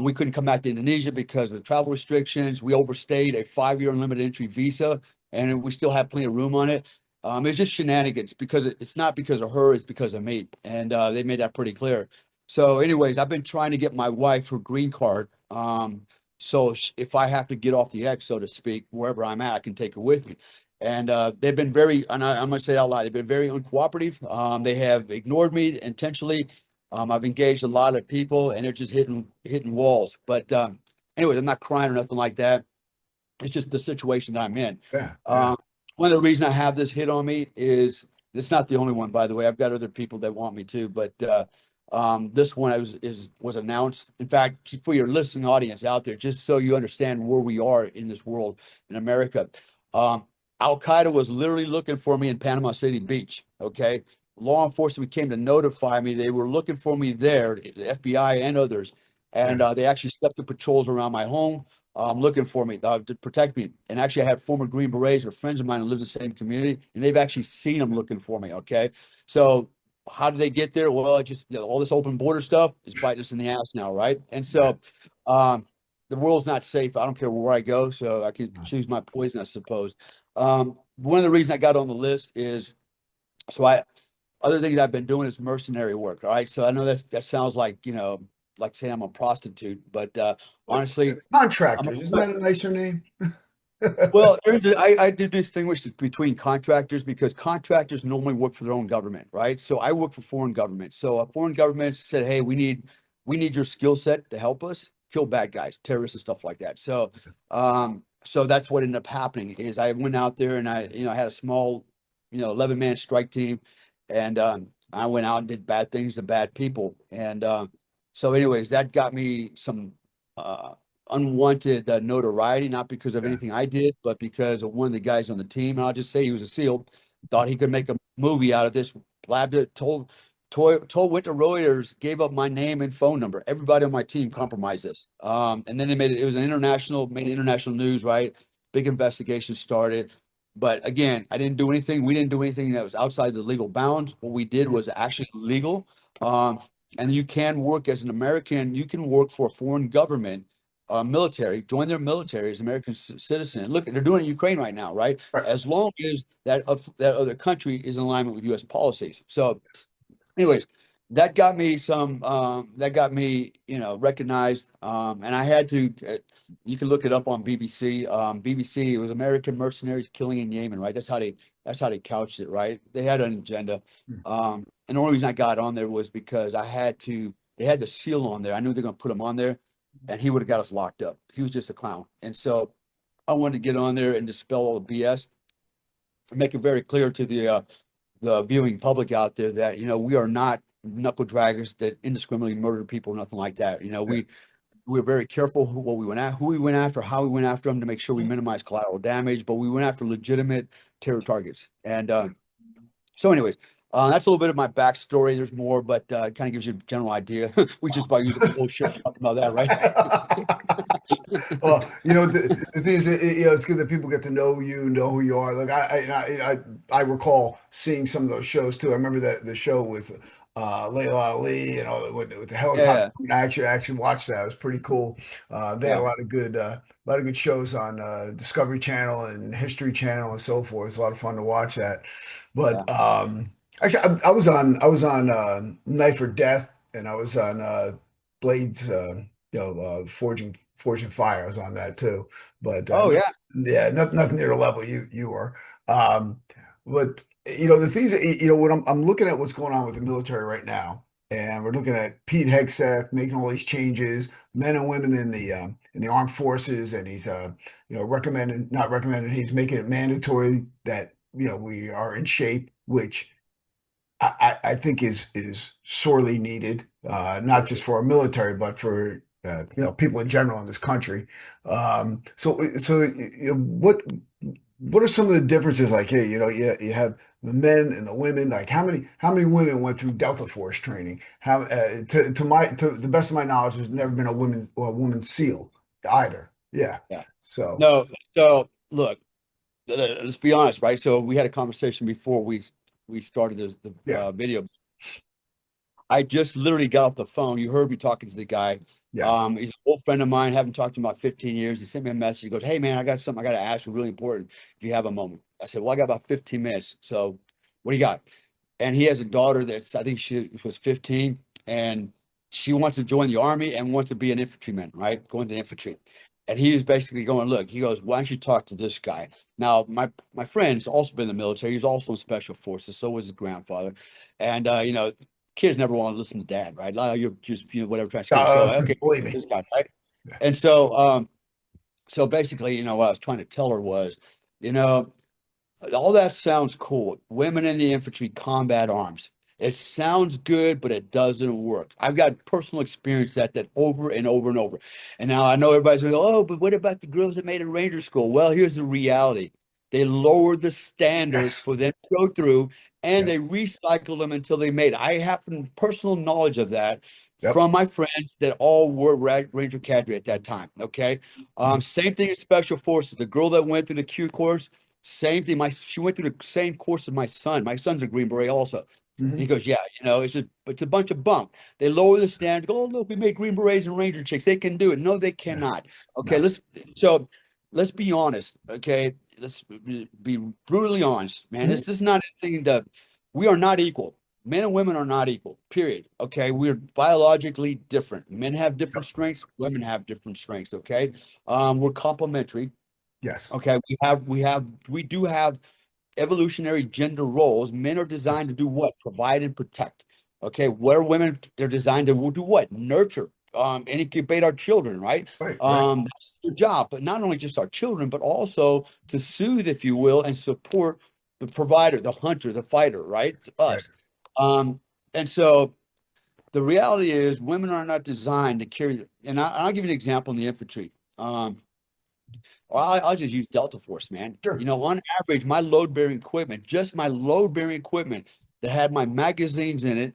We couldn't come back to Indonesia because of the travel restrictions. We overstayed a 5-year unlimited entry visa, and we still have plenty of room on it. It's just shenanigans because it's not because of her, it's because of me, and they made that pretty clear. So, anyways, I've been trying to get my wife her green card. So if I have to get off the X, so to speak, wherever I'm at, I can take her with me. And they've been and I'm going to say it out loud, they've been very uncooperative. They have ignored me intentionally. I've engaged a lot of people, and they're just hitting walls. But anyways, I'm not crying or nothing like that. It's just the situation that I'm in. Yeah. Yeah. Um, One of the reasons I have this hit on me is it's not the only one, by the way. I've got other people that want me to, but this one was announced. In fact, for your listening audience out there, just so you understand where we are in this world in America, um, Al Qaeda was literally looking for me in Panama City Beach. Okay, law enforcement came to notify me they were looking for me there, the FBI and others, and Yeah. they actually stepped the patrols around my home looking for me to protect me. And actually, I had former Green Berets or friends of mine who live in the same community, and they've actually seen them looking for me. Okay, so how did they get there? Well, it just all this open border stuff is biting us in the ass now, right? And Yeah. so um, the world's not safe. I don't care where I go, so I can No. choose my poison, I suppose. One of the reasons I got on the list is so other thing that I've been doing is mercenary work. All right, so I know that sounds like like saying I'm a prostitute, but honestly. I'm a Contractors, isn't that a nicer name? Well, I do distinguish between contractors because contractors normally work for their own government, right? So I work for foreign governments. So a foreign government said, "Hey, we need your skill set to help us kill bad guys, terrorists, and stuff like that." So that's what ended up happening is I went out there and I had a small, 11-man strike team, and I went out and did bad things to bad people, and So, anyways, that got me some uh, unwanted notoriety, not because of Yeah. anything I did, but because of one of the guys on the team. And I'll just say he was a SEAL, thought he could make a movie out of this, blabbed it, went to Reuters, gave up my name and phone number. Everybody on my team compromised this. And then they made it, it was made international news, right? Big investigation started. But again, I didn't do anything. We didn't do anything that was outside the legal bounds. What we did Mhm. was actually legal. Um, and you can work as an American, you can work for a foreign government, military, join their military as an American citizen. Look, they're doing it in Ukraine right now, right? Right. As long as that other country is in alignment with U.S. policies. So, anyways, that got me, recognized. And I had to, you can look it up on BBC. BBC, it was American mercenaries killing in Yemen, right? That's how they couched it, right? They had an agenda. Mm. And the only reason I got on there was because they had the seal on there. I knew they're going to put him on there and he would have got us locked up. He was just a clown. And so I wanted to get on there and dispel all the BS and make it very clear to the viewing public out there that, we are not knuckle draggers that indiscriminately murder people, nothing like that. Yeah. We were very careful who we went after, how we went after them to make sure we minimize collateral damage, but we went after legitimate terror targets. And so, anyways, that's a little bit of my backstory. There's more, but it kind of gives you a general idea. We just about use a whole show talking about that, right? Well, the thing is, it's good that people get to know you, know who you are. Like I recall seeing some of those shows too. I remember that the show with Layla Ali and all with the helicopter. Yeah, I actually watched that. It was pretty cool. They had yeah, a lot of good shows on Discovery Channel and History Channel and so forth. It's a lot of fun to watch that. yeah. But actually, I was on Knife or Death, and I was on Blades. Forging Fire. I was on that too, but Oh, yeah. yeah, nothing near the level you were. Um, but the things that, when I'm looking at what's going on with the military right now, and we're looking at Pete Hegseth making all these changes, men and women in the armed forces, and he's recommending not recommending he's making it mandatory that we are in shape, which I think is sorely needed, not just for our military, but for people in general in this country. So what are some of the differences? Like, hey, you have the men and the women. Like, how many women went through Delta Force training? How to the best of my knowledge, there's never been a woman SEAL either. Yeah. Yeah. So No, so look, let's be honest, right? So we had a conversation before we started the yeah, video. I just literally got off the phone. You heard me talking to the guy. yeah. He's an old friend of mine. Haven't talked to him about 15 years. He sent me a message. He goes, "Hey man, I got something I got to ask you, really important. If you have a moment." I said, "Well, I got about 15 minutes. So, what do you got?" And he has a daughter that's, I think she was 15, and she wants to join the army and wants to be an infantryman, right? Going to the infantry. And he was basically going, look, he goes, why don't you talk to this guy? Now, my friend's also been in the military. He's also in special forces. So was his grandfather. And kids never want to listen to dad, right? Like, you're just, whatever, trying to scream. So, okay, Believe me. this guy, right? Yeah. And so basically, what I was trying to tell her was, you know, all that sounds cool. Women in the infantry, combat arms. It sounds good, but it doesn't work. I've got personal experience that over and over and over. And now I know everybody's going, oh, but what about the girls that made a ranger school? Well, here's the reality. They lowered the standards Yes. for them to go through and Yep. they recycled them until they made it. I have personal knowledge of that Yep. from my friends that all were Ranger cadre at that time. Okay. Mhm. Same thing in special forces. The girl that went through the Q course, same thing. She went through the same course as my son. My son's a Green Beret also. And he Mhm. goes, yeah, it's a bunch of bunk. They lower the standard. Go, oh, look, we make Green Berets and Ranger chicks. They can do it. No, they Yeah. cannot. Okay, No. let's be honest. Okay, let's be brutally honest, man. Mhm. This is not anything that we are not equal. Men and women are not equal. Period. Okay, we're biologically different. Men have different Yep. strengths. Women have different strengths. Okay, we're complementary. Yes. Okay, we do have evolutionary gender roles. Men are designed Yes. to do what? Provide and protect. Okay, where women they're designed to do what? Nurture, and incubate our children, right? Right. Right. That's their job, but not only just our children, but also to soothe, if you will, and support the provider, the hunter, the fighter, right? Right. Us. Um, and so the reality is women are not designed to carry, and I'll give you an example in the infantry. Or I'll just use Delta Force, man. You Sure. know, on average, my load bearing equipment, just my load bearing equipment that had my magazines in it,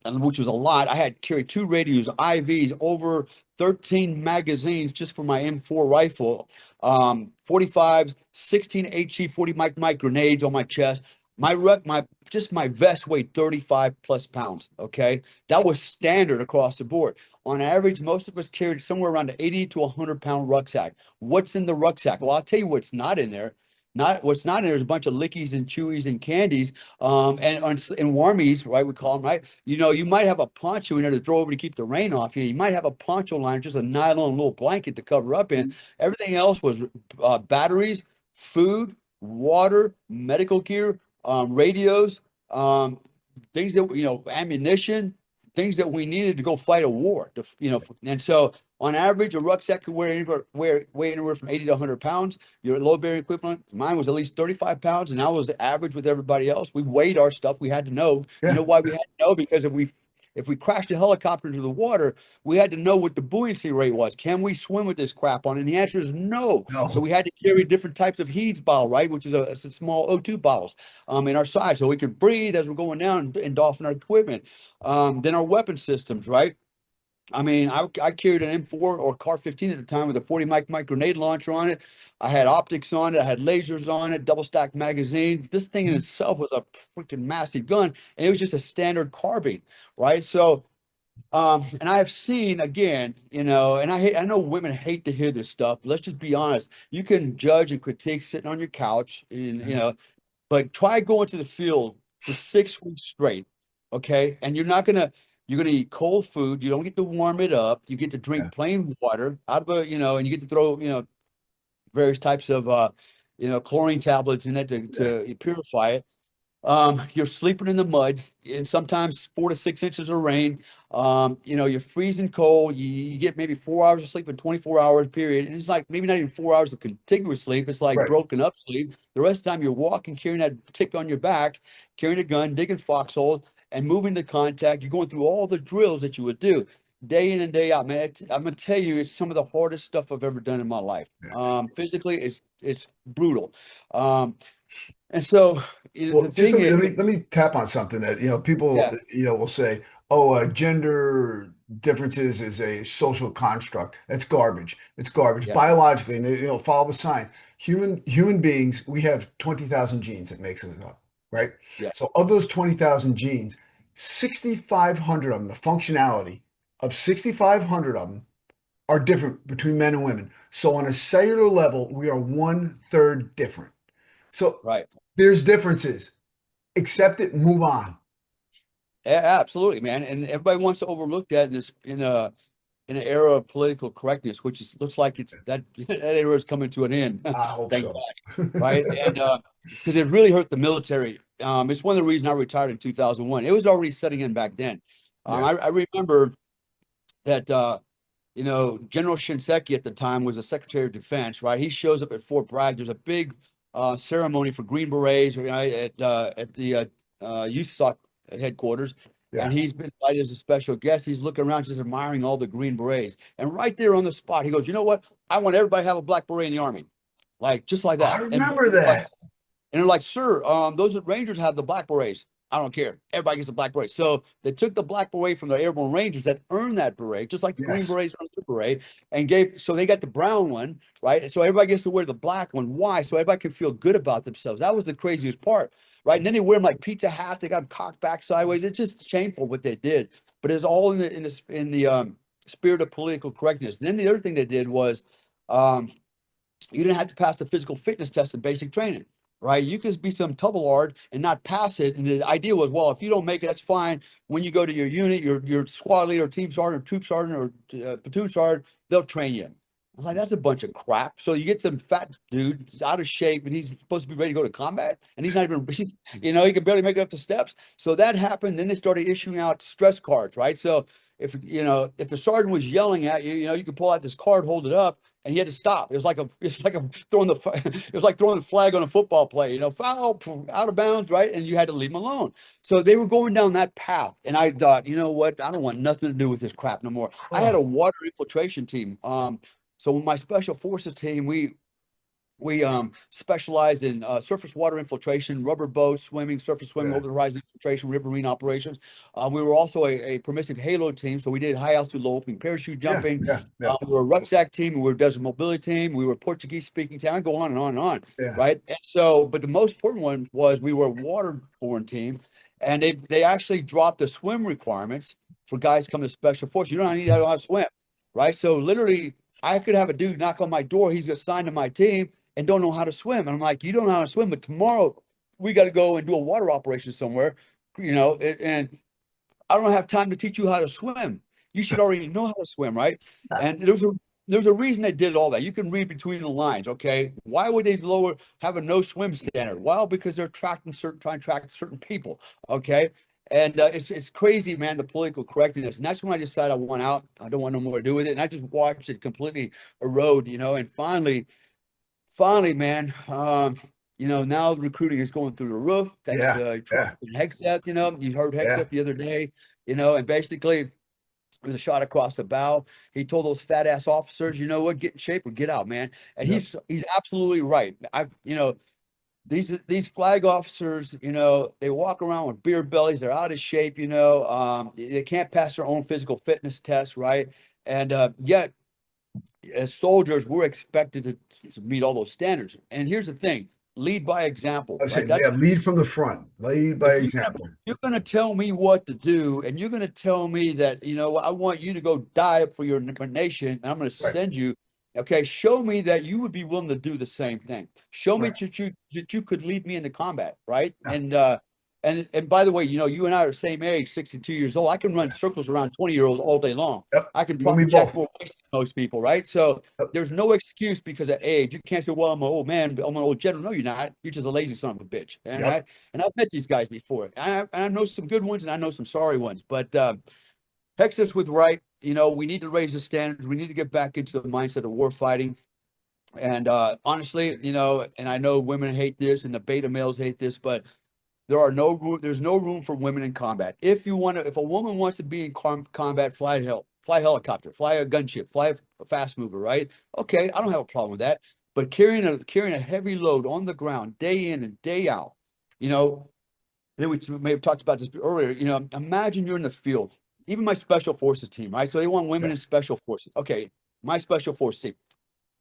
and which was a lot. I had carried two radios, IVs, over 13 magazines just for my M4 rifle, 45s, 16 HE 40 mic grenades on my chest. My vest weighed 35 plus pounds. Okay. That was standard across the board. On average, most of us carried somewhere around an 80 to 100 pound rucksack. What's in the rucksack? Well, I'll tell you what's not in there. Not what's not in there is a bunch of lickies and chewies and candies, and warmies, right? We call them, right? You know, you might have a poncho in there to throw over to keep the rain off you. You might have a poncho liner, just a nylon little blanket to cover up in. Everything else was batteries, food, water, medical gear, radios, things that, ammunition, things that we needed to go fight a war. And so on average, a rucksack could weigh anywhere from 80 to 100 pounds. Your load bearing equipment, mine was at least 35 pounds, and that was the average with everybody else. We weighed our stuff. We had to know. You Yeah. know why we had to know? Because if we crashed a helicopter into the water, we had to know what the buoyancy rate was. Can we swim with this crap on? And the answer is no. So No. we had to carry different types of Heeds bottle, right? Which is a small O2 bottles in our side. So we could breathe as we're going down and doffing our equipment. Then our weapon systems, right? I mean, I carried an M4 or Car 15 at the time with a 40 mic grenade launcher on it. I had optics on it. I had lasers on it, double stack magazines. This thing in itself was a freaking massive gun, and it was just a standard carbine, right? So, and I've seen again, and I know women hate to hear this stuff. Let's just be honest. You can judge and critique sitting on your couch, and but try going to the field for 6 weeks straight, okay? And you're gonna eat cold food. You don't get to warm it up. You get to Yeah. drink plain water out of and you get to throw, various types of chlorine tablets in it Yeah. to purify it. You're sleeping in the mud, and sometimes 4 to 6 inches of rain. You're freezing cold. You get maybe 4 hours of sleep in 24 hours period. And it's like maybe not even 4 hours of contiguous sleep. It's like Right. broken up sleep. The rest of the time you're walking, carrying that tick on your back, carrying a gun, digging foxholes, and moving to contact. You're going through all the drills that you would do day in and day out, man. I'm gonna tell you, it's some of the hardest stuff I've ever done in my life. Yeah. Physically, it's brutal. And so Well, the just thing is, let me tap on something that people yeah, will say, oh, gender differences is a social construct. That's garbage. It's garbage yeah, biologically, and they follow the science. Human beings, we have 20,000 genes that makes us up, right? yeah, So of those 20,000 genes, 6,500 of them, the functionality of 6,500 of them are different between men and women. So on a cellular level, we are one third different. So right. there's differences. Accept it, move on. Absolutely, man. And everybody wants to overlook that in this in an era of political correctness, which looks like it's that era is coming to an end. I hope Thank so. God, right? And because it really hurt the military. It's one of the reasons I retired in 2001. It was already setting in back then. Yeah. I remember that General Shinseki at the time was the Secretary of Defense, right? He shows up at Fort Bragg. There's a big ceremony for Green Berets, right, at the USOC headquarters, and Yeah. he's been invited as a special guest. He's looking around, just admiring all the Green Berets, and right there on the spot, he goes, "You know what? I want everybody to have a black beret in the Army, like just like I that." And remember that. they're like, "Sir, those Rangers have the black berets." I don't care. Everybody gets a black beret. So they took the black beret from the Airborne Rangers that earned that beret, just like the Green Yes. Berets earned the beret, and so they got the brown one, right? And so everybody gets to wear the black one. Why? So everybody can feel good about themselves. That was the craziest part, right? And then they wear them like pizza hats. They got them cocked back sideways. It's just shameful what they did. But it's all in the spirit of political correctness. Then the other thing they did was um, you didn't have to pass the physical fitness test in basic training, right? You could be some tubbleard and not pass it. And the idea was, well, if you don't make it, that's fine. When you go to your unit, your squad leader, team sergeant, or troop sergeant, or platoon sergeant, they'll train you. I was like, that's a bunch of crap. So you get some fat dude out of shape, and he's supposed to be ready to go to combat, and he's not even, he can barely make it up the steps. So that happened. Then they started issuing out stress cards, right? So if the sergeant was yelling at you, you could pull out this card, hold it up, and he had to stop. It's like throwing the it was like throwing the flag on a football play, foul, out of bounds, right? And you had to leave him alone. So they were going down that path, and I thought, you know what? I don't want nothing to do with this crap no more. I had Oh, a water infiltration team. So with my special forces team, we specialize in surface water infiltration, rubber boats, swimming, surface swimming, yeah, over the horizon infiltration, riverine operations. We were also a permissive halo team, so we did high altitude, low opening parachute yeah, jumping. yeah, yeah, We were a rucksack team, we were a desert mobility team, we were a Portuguese speaking team. I go on and on and on, yeah, right? And so, but the most important one was we were a waterborne team, and they actually dropped the swim requirements for guys coming to special forces. You don't need to know how to swim, right? So literally, I could have a dude knock on my door. He's assigned to my team and don't know how to swim. And I'm like, you don't know how to swim, but tomorrow we got to go and do a water operation somewhere, and I don't have time to teach you how to swim. You should already know how to swim, right? And there's a reason they did all that. You can read between the lines, okay? Why would they have a no swim standard? Well, because they're trying to attract certain people, okay? And it's crazy, man, the political correctness. And that's when I decided I want out. I don't want no more to do with it. And I just watched it completely erode, and finally, man, now recruiting is going through the roof. Thanks yeah, to Trump yeah, and Hegseth, you heard yeah, Hegseth the other day, and basically it was a shot across the bow. He told those fat ass officers, you know what, get in shape or get out, man. And yep, he's absolutely right. These flag officers, they walk around with beer bellies. They're out of shape, they can't pass their own physical fitness test, right? And yet as soldiers, we're expected to meet all those standards. And here's the thing, lead by example, I right? said, yeah, That's lead from the front, lead by if example. you're gonna tell me what to do, and you're gonna tell me that, I want you to go die for your nation, and I'm gonna Right, send you. Okay, show me that you would be willing to do the same thing. Show me right, that you could lead me into combat, right? yeah, And by the way, you and I are the same age, 62 years old. I can run circles around 20-year-olds all day long. yep, I can you and me probably jack both. more weights than most people, right? So Yep, there's no excuse because of age. You can't say, "Well, I'm an old man, but I'm an old general." No, you're not. You're just a lazy son of a bitch. And yep, I've met these guys before. And I know some good ones and I know some sorry ones. But Texas with right, we need to raise the standards. We need to get back into the mindset of war fighting. And honestly, and I know women hate this and the beta males hate this, but there's no room for women in combat. If a woman wants to be in combat, fly helicopter, fly a gunship, fly a fast mover, right? Okay, I don't have a problem with that. But carrying a heavy load on the ground day in and day out, you know, then we may have talked about this earlier. Imagine you're in the field. Even my special forces team, right? So they want women yeah, in special forces. Okay, my special forces team.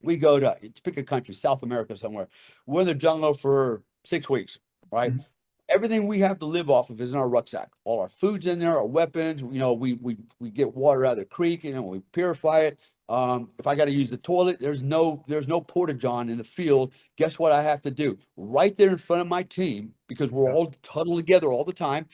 We go to pick a country, South America somewhere. We're in the jungle for 6 weeks, right? mhm, Everything we have to live off of is in our rucksack. All our food's in there, our weapons. We get water out of the creek. We purify it. If I got to use the toilet, there's no porta john in the field. Guess what I have to do? Right there in front of my team, because we're yep, all huddled together all the time.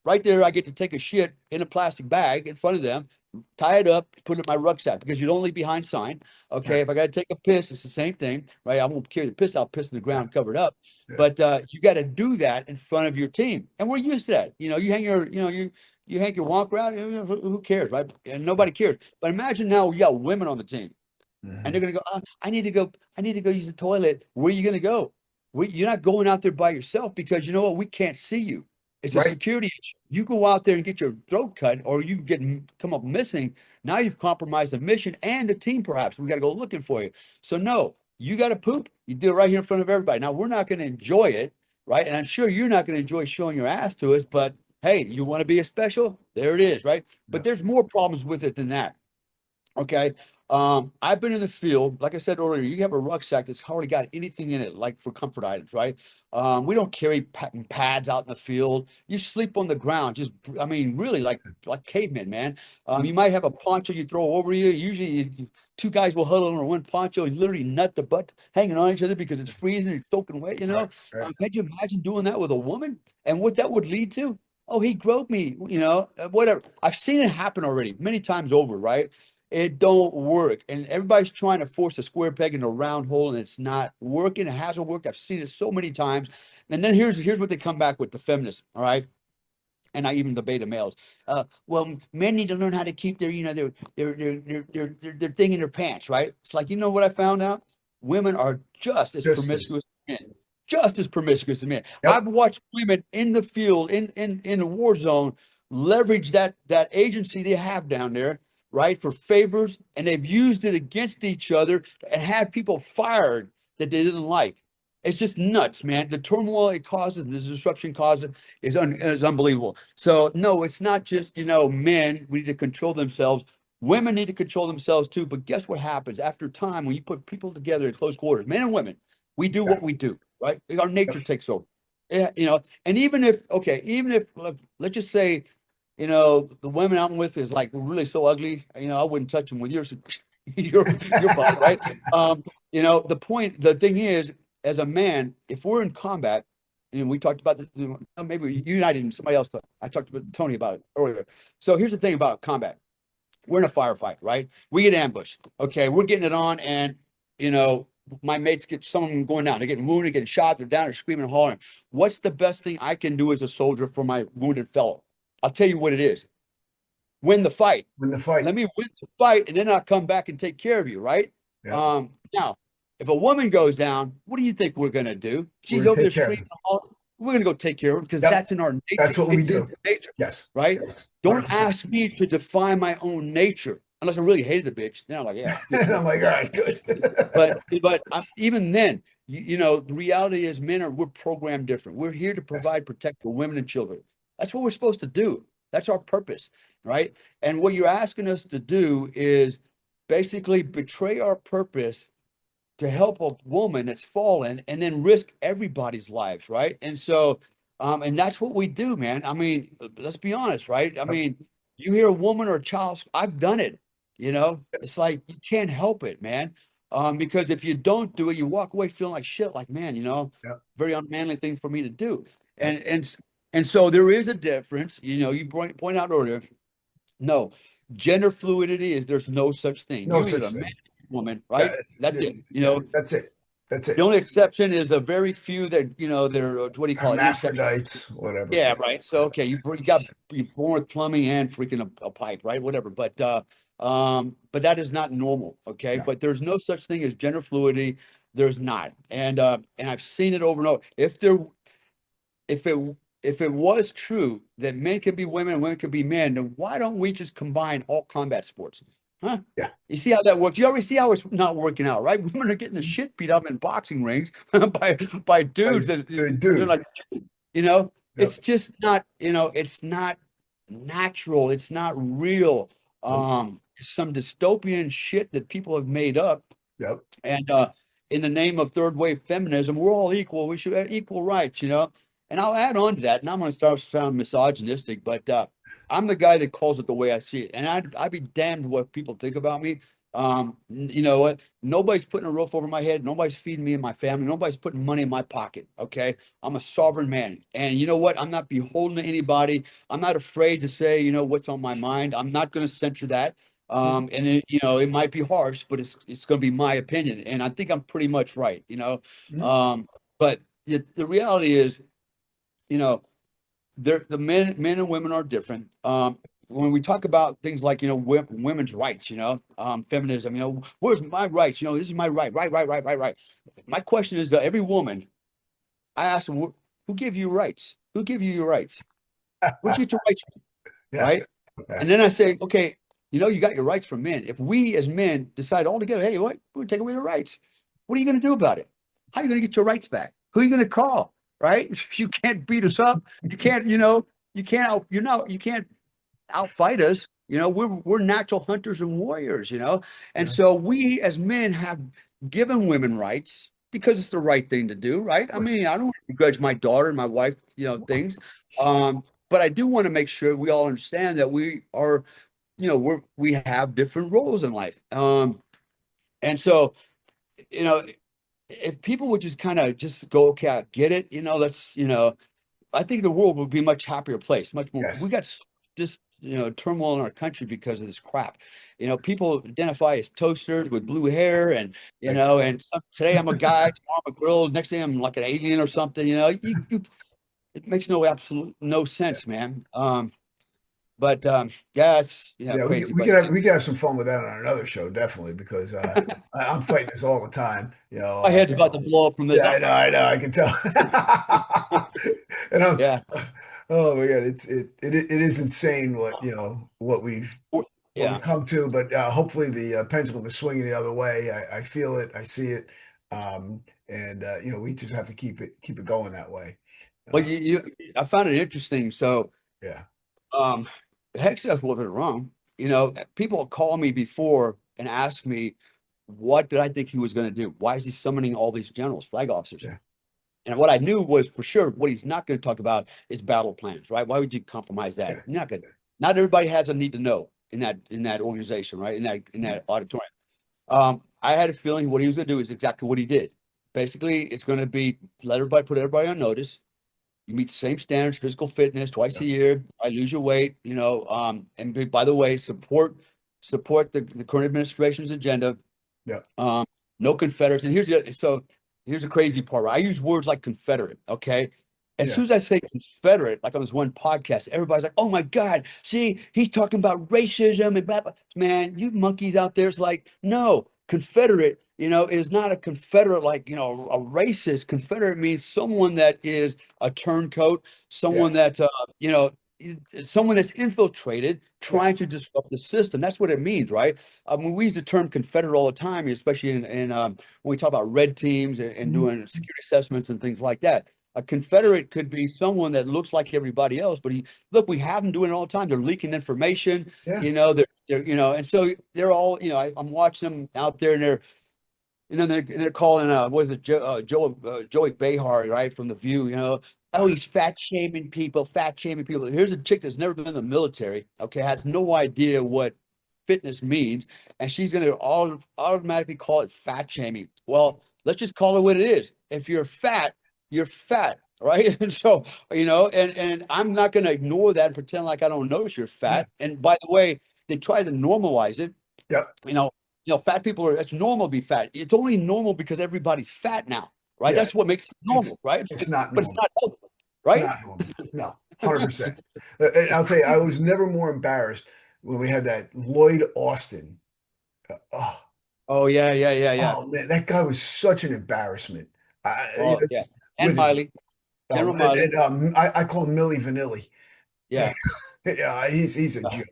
Right there, I get to take a shit in a plastic bag in front of them, tie it up, put it in my rucksack because you don't leave behind sign. Okay, right, if I got to take a piss, it's the same thing, right? I won't carry the piss out, piss in the yeah, ground, covered up. yeah, But you got to do that in front of your team, and we're used to that. You hang your walk around. Who cares, right? And yeah, nobody cares. But imagine now, we got women on the team and they're mhm, gonna go, I need to go use the toilet. Where are you gonna go? You're not going out there by yourself because you know what? We can't see you. It's a right, security issue. You go out there and get your throat cut, or you come up missing. Now you've compromised the mission and the team. Perhaps we got to go looking for you. So no, you got to poop. You do it right here in front of everybody. Now we're not going to enjoy it, right? And I'm sure you're not going to enjoy showing your ass to us. But hey, you want to be a special? There it is, right? yeah, But there's more problems with it than that. Okay. I've been in the field, like I said earlier, you have a rucksack that's hardly got anything in it, like for comfort items, right? We don't carry pads out in the field. You sleep on the ground, I mean, really like cavemen, man. mm, You might have a poncho you throw over you. Usually, two guys will huddle under one poncho and literally nut the butt hanging on each other because it's freezing and soaking wet, you right, know? right, Can't you imagine doing that with a woman and what that would lead to? Oh, he groped me, whatever. I've seen it happen already many times over, right? It don't work. And everybody's trying to force a square peg into a round hole, and it's not working. It hasn't worked. I've seen it so many times. And then here's what they come back with, the feminists. All right. and not even the beta males. Well, men need to learn how to keep their, their thing in their pants, right? It's like, you know what I found out? Women are just as Just as, promiscuous as men, just as promiscuous as men. yep. I've watched women in the field, in the war zone, leverage that agency they have down there, right, for favors, and they've used it against each other and had people fired that they didn't like. It's just nuts, man. The turmoil it causes, the disruption causes is unbelievable. So no, it's not just, men. We need to control themselves. Women need to control themselves too. But guess what happens after time when you put people together in close quarters, men and women, we do Yeah. what we do, right? Our nature Yep. takes over. Yeah, and even if, okay, even if let's just say, the women I'm with is like really so ugly, I wouldn't touch them with yours, your body, right? The thing is, as a man, if we're in combat, and we talked about this, maybe you and I didn't, somebody else, I talked to Tony about it earlier. So here's the thing about combat. We're in a firefight, right? We get ambushed. Okay, we're getting it on, and you know, my mates get some of them going down. They're getting wounded, getting shot, they're down, they're screaming and hollering. What's the best thing I can do as a soldier for my wounded fellow? I'll tell you what it is. Win the fight. Win the fight. Let me win the fight, and then I'll come back and take care of you, right? Yeah. Now, if a woman goes down, what do you think we're gonna do? We're She's gonna over there take care of screaming. it. We're gonna go take care of her because Yep. that's in our That's nature. what we It's in do. the nature, Yes. right? Yes. Don't 100%. ask me to define my own nature unless I really hated the bitch. Then I'm like, yeah, good And for I'm you. like, all right, good. Even then, the reality is men we're programmed different. We're here to Yes. provide, protect the women and children. That's what we're supposed to do. That's our purpose, right? And what you're asking us to do is basically betray our purpose to help a woman that's fallen and then risk everybody's lives, right? And so, and that's what we do, man. I mean, let's be honest, right? I Yep. mean, you hear a woman or a child, I've done it, it's like you can't help it, man. Because if you don't do it, you walk away feeling like shit, like, man, Yep. very unmanly thing for me to do. Yep. And so there is a difference, you point out earlier, no, gender fluidity is there's no such thing. No You're either such a man thing. or a woman, Yeah. right? That's it. Yeah. That's it. That's The it. only exception is a very few that, they're, what do you call it? Intersex. Hermaphrodites, whatever. Yeah, Yeah. right. So okay, you're born with plumbing and freaking a pipe, right? Whatever. But that is not normal. Okay. No. But there's no such thing as gender fluidity. There's not. And I've seen it over and over. If it was true that men could be women and women could be men, then why don't we just combine all combat sports? Huh? Yeah. You see how that works? You already see how it's not working out, right? Women are getting the shit beat up in boxing rings by dudes that they're Dude. like, you know, Yep. it's just not, it's not natural. It's not real. Nope. Some dystopian shit that people have made up. Yep. And in the name of third wave feminism, we're all equal. We should have equal rights. And I'll add on to that. And I'm going to start sounding misogynistic, but I'm the guy that calls it the way I see it. And I'd be damned what people think about me. You know what? Nobody's putting a roof over my head. Nobody's feeding me and my family. Nobody's putting money in my pocket. Okay. I'm a sovereign man. And you know what? I'm not beholden to anybody. I'm not afraid to say, what's on my mind. I'm not going to censor that. And it might be harsh, but it's going to be my opinion. And I think I'm pretty much right. Mhm. But the reality is, you know, the men and women are different. When we talk about things like, women's rights, feminism, where's my rights? This is my right, right, right, right, right, right. My question is, every woman, I ask them, who give you rights? Who give you your rights? Where'd you get your rights from? Yeah. Right? Yeah. And then I say, okay, you got your rights from men. If we as men decide all together, hey, what? We're taking away the rights. What are you going to do about it? How are you going to get your rights back? Who are you going to call? Right? You can't beat us up. You can't, you can't outfight us. We're natural hunters and warriors. And Yeah. so we as men have given women rights because it's the right thing to do, right? Of I course. mean, I don't begrudge my daughter and my wife, things. But I do want to make sure we all understand that we are, we have different roles in life. And so, you know, if people would just kind of just go, okay, I get it, let's, I think the world would be a much happier place, much more. We Yes. got this, turmoil in our country because of this crap. People identify as toasters with blue hair, and Like, and today I'm a guy, tomorrow I'm a girl, next day I'm like an alien or something. it makes no Yeah. sense, man. But yeah, it's Yeah, crazy. we But could have some fun with that on another show, definitely, because I'm fighting this all the time. my head's about to blow up from this. Yeah, I know, I can tell. And I'm, Yeah. oh my God, it is insane what what Yeah. we've come to, but hopefully the pendulum is swinging the other way. I feel it, I see it, and we just have to keep it going that way. Well, Uh, I found it interesting. So, yeah, um, heck says wasn't wrong. People call me before and ask me, what did I think he was going to do? Why is he summoning all these generals, flag officers? yeah, And what I knew was for sure what he's not going to talk about is battle plans, right? Why would you compromise that? yeah, You're not going. Not everybody has a need to know in that organization, right? In yeah, that auditorium. I had a feeling what he was going to do is exactly what he did. Basically, it's going to be put everybody on notice. You meet the same standards, physical fitness twice yeah, a year. I lose your weight, and by the way, support the current administration's agenda. yeah, Um, no Confederates. And here's the crazy part, right? I use words like Confederate, okay? As yeah, soon as I say Confederate, like on this one podcast, everybody's like, oh my God, see, he's talking about racism and blah, blah. Man, you monkeys out there, it's like, no, Confederate, is not a Confederate like, a racist. Confederate means someone that is a turncoat, someone yes, that, you know, someone that's infiltrated, trying yes, to disrupt the system. That's what it means, right? We use the term Confederate all the time, especially when we talk about red teams and mhm, doing security assessments and things like that. A Confederate could be someone that looks like everybody else, but look, we have them doing it all the time. They're leaking information, yeah, and so they're all, I'm watching them out there, and they're calling what is it, Joey Behar, right, from The View, oh, uh, he's fat shaming people. Here's a chick that's never been in the military, okay, has no idea what fitness means, and she's going to automatically call it fat shaming. Well, let's just call it what it is. If you're fat, right? And so, and I'm not going to ignore that and pretend like I don't notice you're yeah, fat. And by the way, they try to normalize it. yep. you know, fat people it's normal to be fat. It's only normal because everybody's fat now, right? Yeah, That's what makes it it's normal, right? it's not But it's normal. not healthy, It's right? not normal. No, 100%. And I'll tell you, I was never more embarrassed when we had that Lloyd Austin. Oh, Oh yeah, yeah, yeah, yeah. oh man, that guy was such an embarrassment. Oh yeah. Just And with his Miley, General Miley, I call him Millie Vanilli. yeah, Yeah, he's a joke. yeah,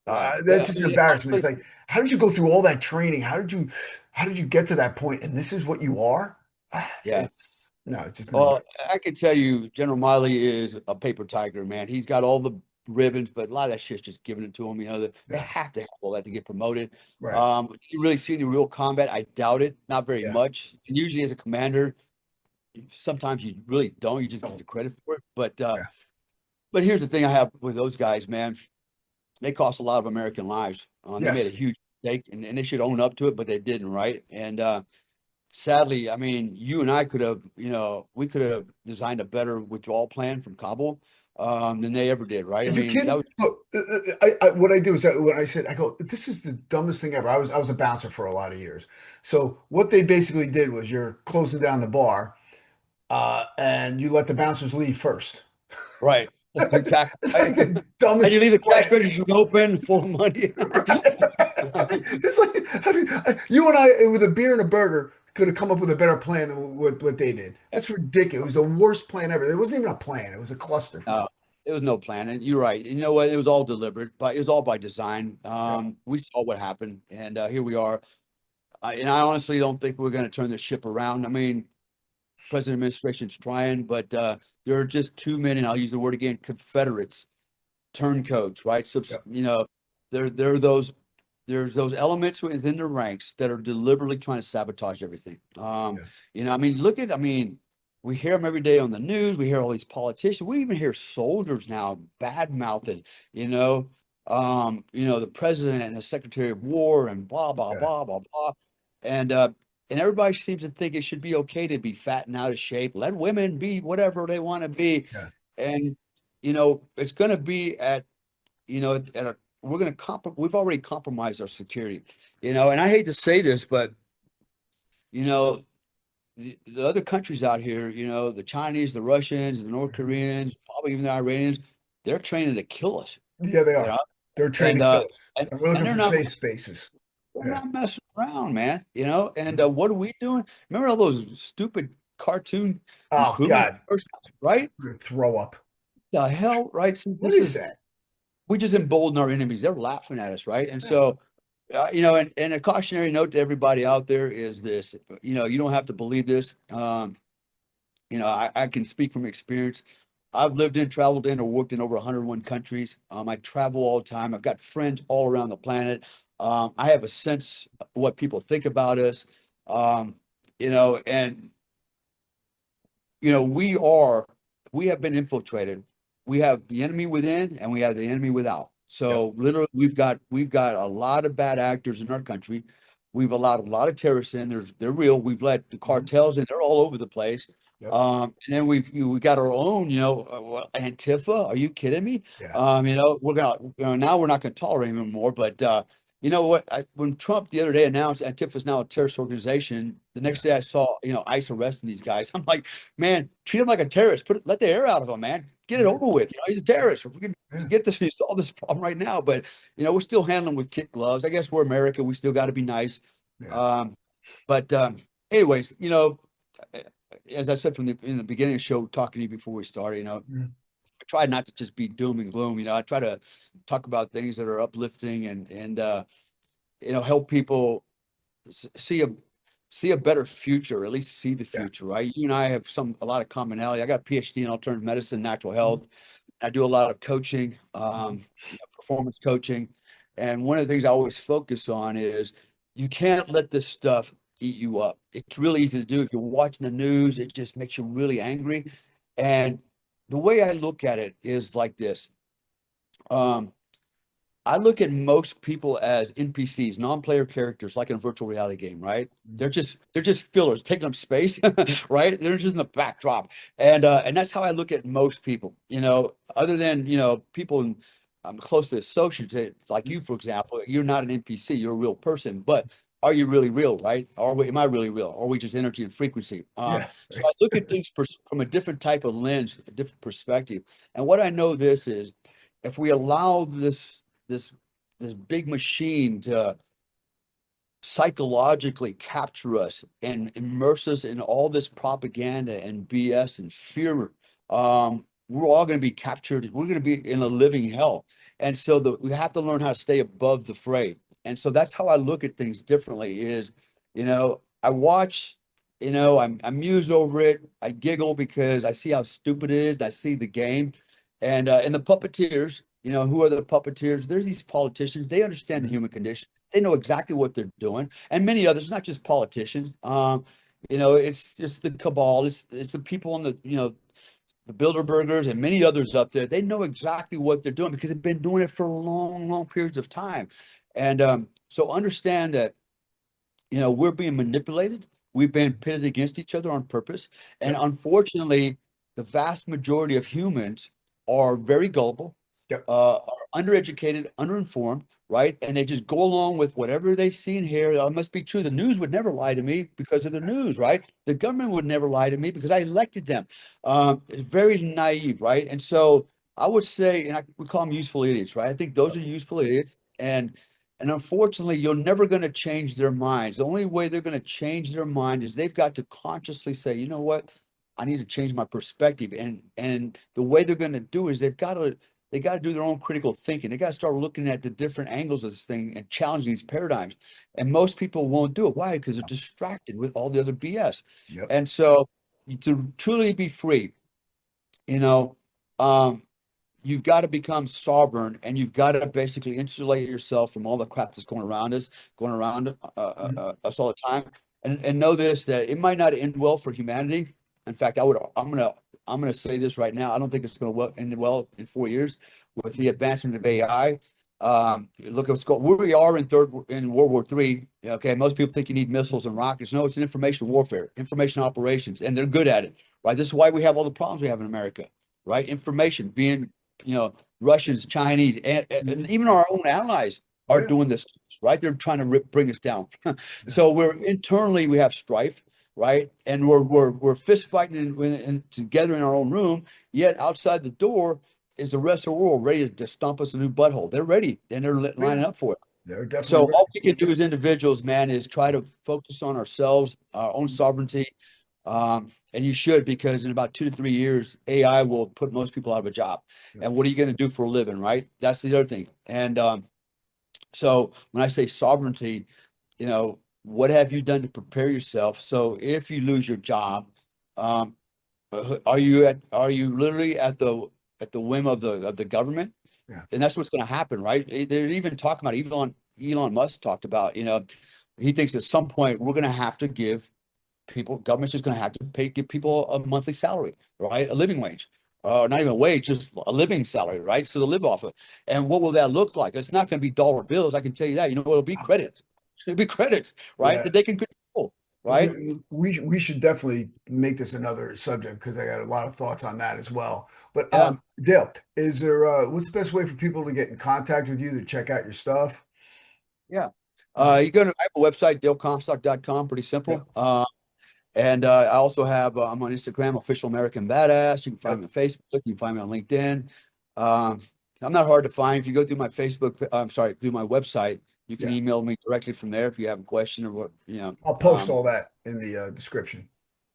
yeah. That's I just an mean, embarrassment. It's honestly, like, how did you go through all that training? How did you get to that point? And this is what you are? yeah. It just never Well, gets. I can tell you, General Miley is a paper tiger, man. He's got all the ribbons, but a lot of that shit's just giving it to him. They Yeah, have to have all that to get promoted. right. Do you really see any real combat? I doubt it. Not very Yeah, much. And usually, as a commander, sometimes you really don't. You just get don't. the credit for it. But Yeah. here's the thing I have with those guys, man. They cost a lot of American lives. They made Yes. a huge mistake, and they should own up to it, but they didn't, right? And sadly, I mean, you and I could have, we could have designed a better withdrawal plan from Kabul than they ever did, right? I If you're mean, that kidding, was look, what I do is that when I said, I go, this is the dumbest thing ever. I was a bouncer for a lot of years. So what they basically did was you're closing down the bar, and you let the bouncers leave first. right. Exactly. It's like Right. the And you dumbest leave the cash plan. register open full of money. It's like, you and I, with a beer and a burger, could have come up with a better plan than what they did. That's ridiculous. It was the worst plan ever. It wasn't even a plan. It was a cluster. No, there was no plan. And you're right. You know what? It was all deliberate, but it was all by design. Yeah, We saw what happened, and here we are. And I honestly don't think we're going to turn this ship around. I mean, President administration's trying, but there are just too many, and I'll use the word again, Confederates, turncoats, right? So, yeah, there are there's those elements within the ranks that are deliberately trying to sabotage everything. yeah, I mean, we hear them every day on the news. We hear all these politicians. We even hear soldiers now bad mouthing, the president and the secretary of war and blah, blah, yeah, blah, blah, blah. And everybody seems to think it should be okay to be fat and out of shape. Let women be whatever they want to be. yeah. And, it's going to be at a, we've already compromised our security, and I hate to say this, but, you know, the other countries out here, the Chinese, the Russians, the North Mhm. Koreans, probably even the Iranians, they're training to kill us, Yeah, they you are. know, They're trained and to kill us, and and we're and looking they're for not safe spaces. they're Yeah, not messing around, man, and yeah. what are we doing? Remember all those stupid cartoon Oh recruitment God, commercials, right? I'm gonna throw up. The hell, right? So What this is is that? we just embolden our enemies. They're laughing at us, right? And Yeah, so, and a cautionary note to everybody out there is this: you don't have to believe this. I can speak from experience. I've lived in, traveled in, or worked in over 101 countries. I travel all the time. I've got friends all around the planet. I have a sense of what people think about us. Um, and we have been infiltrated. We have the enemy within and we have the enemy without. yep, So literally we've got a lot of bad actors in our country. We've allowed a lot of terrorists in. They're real. We've let the mhm, cartels in. They're all over the place. yep, And then we got our own, Antifa. Are you kidding me? yeah, We're gonna, now we're not gonna tolerate him anymore. But you know what? When Trump the other day announced Antifa is now a terrorist organization, the yeah, next day I saw, ICE arresting these guys. I'm like, man, treat him like a terrorist. Let the air out of him, man. Get it yeah, over with. He's a terrorist. We can yeah, get this, solve this problem right now. But we're still handling with kid gloves. I guess we're America. We still got to be nice. yeah, Um, but anyways, as I said in the beginning of the show, talking to you before we started, mhm, I try not to just be doom and gloom. I try to talk about things that are uplifting and help people see a better future, or at least see the yeah, future, right? You and I have a lot of commonality. I got a PhD in alternative medicine, natural mhm, health. I do a lot of coaching, mhm, performance coaching. And one of the things I always focus on is you can't let this stuff eat you up. It's really easy to do. If you're watching the news, it just makes you really angry. And the way I look at it is like this. Um, I look at most people as NPCs, non-player characters, like in a virtual reality game, right? mhm, They're just fillers, taking up space, right? They're just in the backdrop, and that's how I look at most people. Other than people I'm closely associated, like you, for example, you're not an NPC, you're a real person, but are you really real, right? Am I really real? Or are we just energy and frequency? yeah, So right, I look at things from a different type of lens, a different perspective, and what I know this is, if we allow this this big machine to psychologically capture us and immerse us in all this propaganda and BS and fear. We're all going to be captured. We're going to be in a living hell. And so we have to learn how to stay above the fray. And so that's how I look at things differently is, I watch, I muse over it. I giggle because I see how stupid it is. And I see the game. And the puppeteers, who are the puppeteers? They're these politicians. They understand the mhm, human condition. They know exactly what they're doing, and many others, not just politicians. It's just the cabal. It's the people on the Bilderbergers and many others up there. They know exactly what they're doing because they've been doing it for long, long periods of time. And so understand that we're being manipulated. We've been pitted against each other on purpose. And yep, unfortunately, the vast majority of humans are very gullible, yep, are undereducated, underinformed, right? And they just go along with whatever they see and hear. It must be true. The news would never lie to me because of the news, right? The government would never lie to me because I elected them. Very naive, right? And so I would say, and we call them useful idiots, right? I think those yep, are useful idiots. And unfortunately, you're never going to change their minds. The only way they're going to change their mind is they've got to consciously say, you know what? I need to change my perspective. And the way they're going to do is they got to do their own critical thinking. They got to start looking at the different angles of this thing and challenging these paradigms. And most people won't do it. Why? Because they're distracted with all the other BS. yep, And so to truly be free, you know, um, you've got to become sovereign, and you've got to basically insulate yourself from all the crap that's going around us, going around mhm, us all the time. And know this, that it might not end well for humanity. In fact, I'm gonna say this right now. I don't think it's gonna end well in 4 years with the advancement of AI. Look at what's going. Where we are in World War III. Okay, most people think you need missiles and rockets. No, it's an information warfare, information operations, and they're good at it. Right. This is why we have all the problems we have in America. Right. Information being, Russians, Chinese, and mhm, even our own allies oh are yeah, doing this. Right. They're trying to bring us down. yeah, So we have strife. right? And we're fist fighting together in our own room, yet outside the door is the rest of the world ready to stomp us a new butthole. They're ready and they're Yeah, lining up for it. they're definitely So ready. all we can do as individuals, man, is try to focus on ourselves, our own sovereignty. And you should, because in about 2 to 3 years, AI will put most people out of a job. Yeah. And what are you going to do for a living, right? That's the other thing. And so when I say sovereignty, what have you done to prepare yourself? So if you lose your job, um, are you literally at the whim of the government? Yeah. And that's what's going to happen, right? They're even talking about, Elon Musk talked about, he thinks at some point we're going to have to give government's just going to have to give people a monthly salary, right? A living wage, not even a wage, just a living salary, right? So to live off of. And what will that look like? It's not going to be dollar bills. I can tell you that. It'll be credits. It'll be credits, right? Yeah. That they can control, right? We should definitely make this another subject because I got a lot of thoughts on that as well. But Yeah. Dale, is there what's the best way for people to get in contact with you to check out your stuff? Yeah. Uh, I have a website, DaleComstock.com, pretty yep, simple. And I also have, I'm on Instagram, Official American Badass. You can find yep, me on Facebook. You can find me on LinkedIn. Um, I'm not hard to find. If you go through my Facebook, I'm sorry, through my website, you can yeah. email me directly from there if you have a question or what, I'll post all that in the description.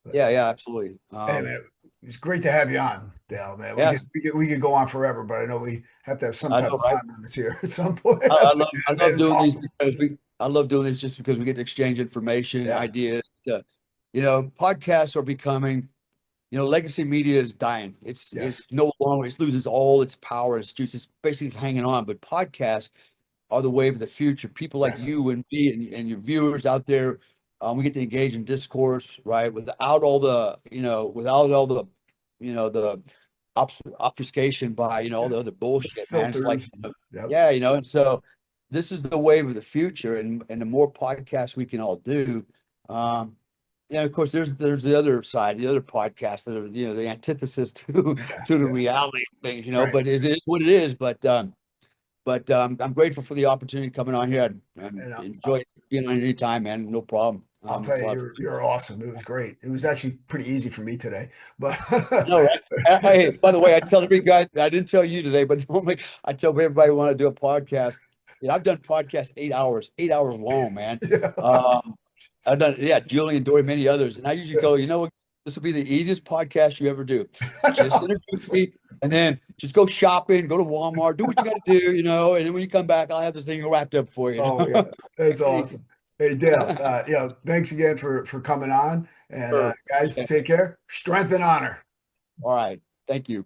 But, Yeah, yeah, absolutely. hey, man, it's great to have you on, Dale. Man, Yeah, we could go on forever, but I know we have to have some I type know, of right? time limits here at some point. I Man, love it's doing these awesome. because I love doing this just because we get to exchange information, Yeah. ideas. Podcasts are becoming, legacy media is dying. It's Yes. no longer, it loses all its power, its juice. It's basically hanging on. But podcasts are the wave of the future. People like Yes. you and me and your viewers out there, we get to engage in discourse, right? Without all the, the obfuscation by, all Yeah. the other The bullshit, man. It's like, filters. Yep. yeah, and so this is the wave of the future, and the more podcasts we can all do, of course, there's the other side, the other podcasts that are, the antithesis to Yeah. to the Yeah. reality of things, Right. but it is what it is. But I'm grateful for the opportunity coming on here. I And enjoy being on any time, man. No problem. I'll tell It's a you, lot of you're awesome. It was great. It was actually pretty easy for me today, but I know, right? Hey, by the way, I tell every guy, I didn't tell you today, but normally I tell everybody who want to do a podcast. I've done podcasts 8 hours long, man. yeah. Um, I've done, yeah, Julie and Dory, many others. And I usually go, this will be the easiest podcast you ever do. I Just know. introduce me and then just go shopping, go to Walmart, do what you got to do, and then when you come back, I'll have this thing wrapped up for you. Oh my God, that's awesome. Hey Dale, thanks again for coming on, and Sure. guys, take care. Strength and honor. All right. Thank you.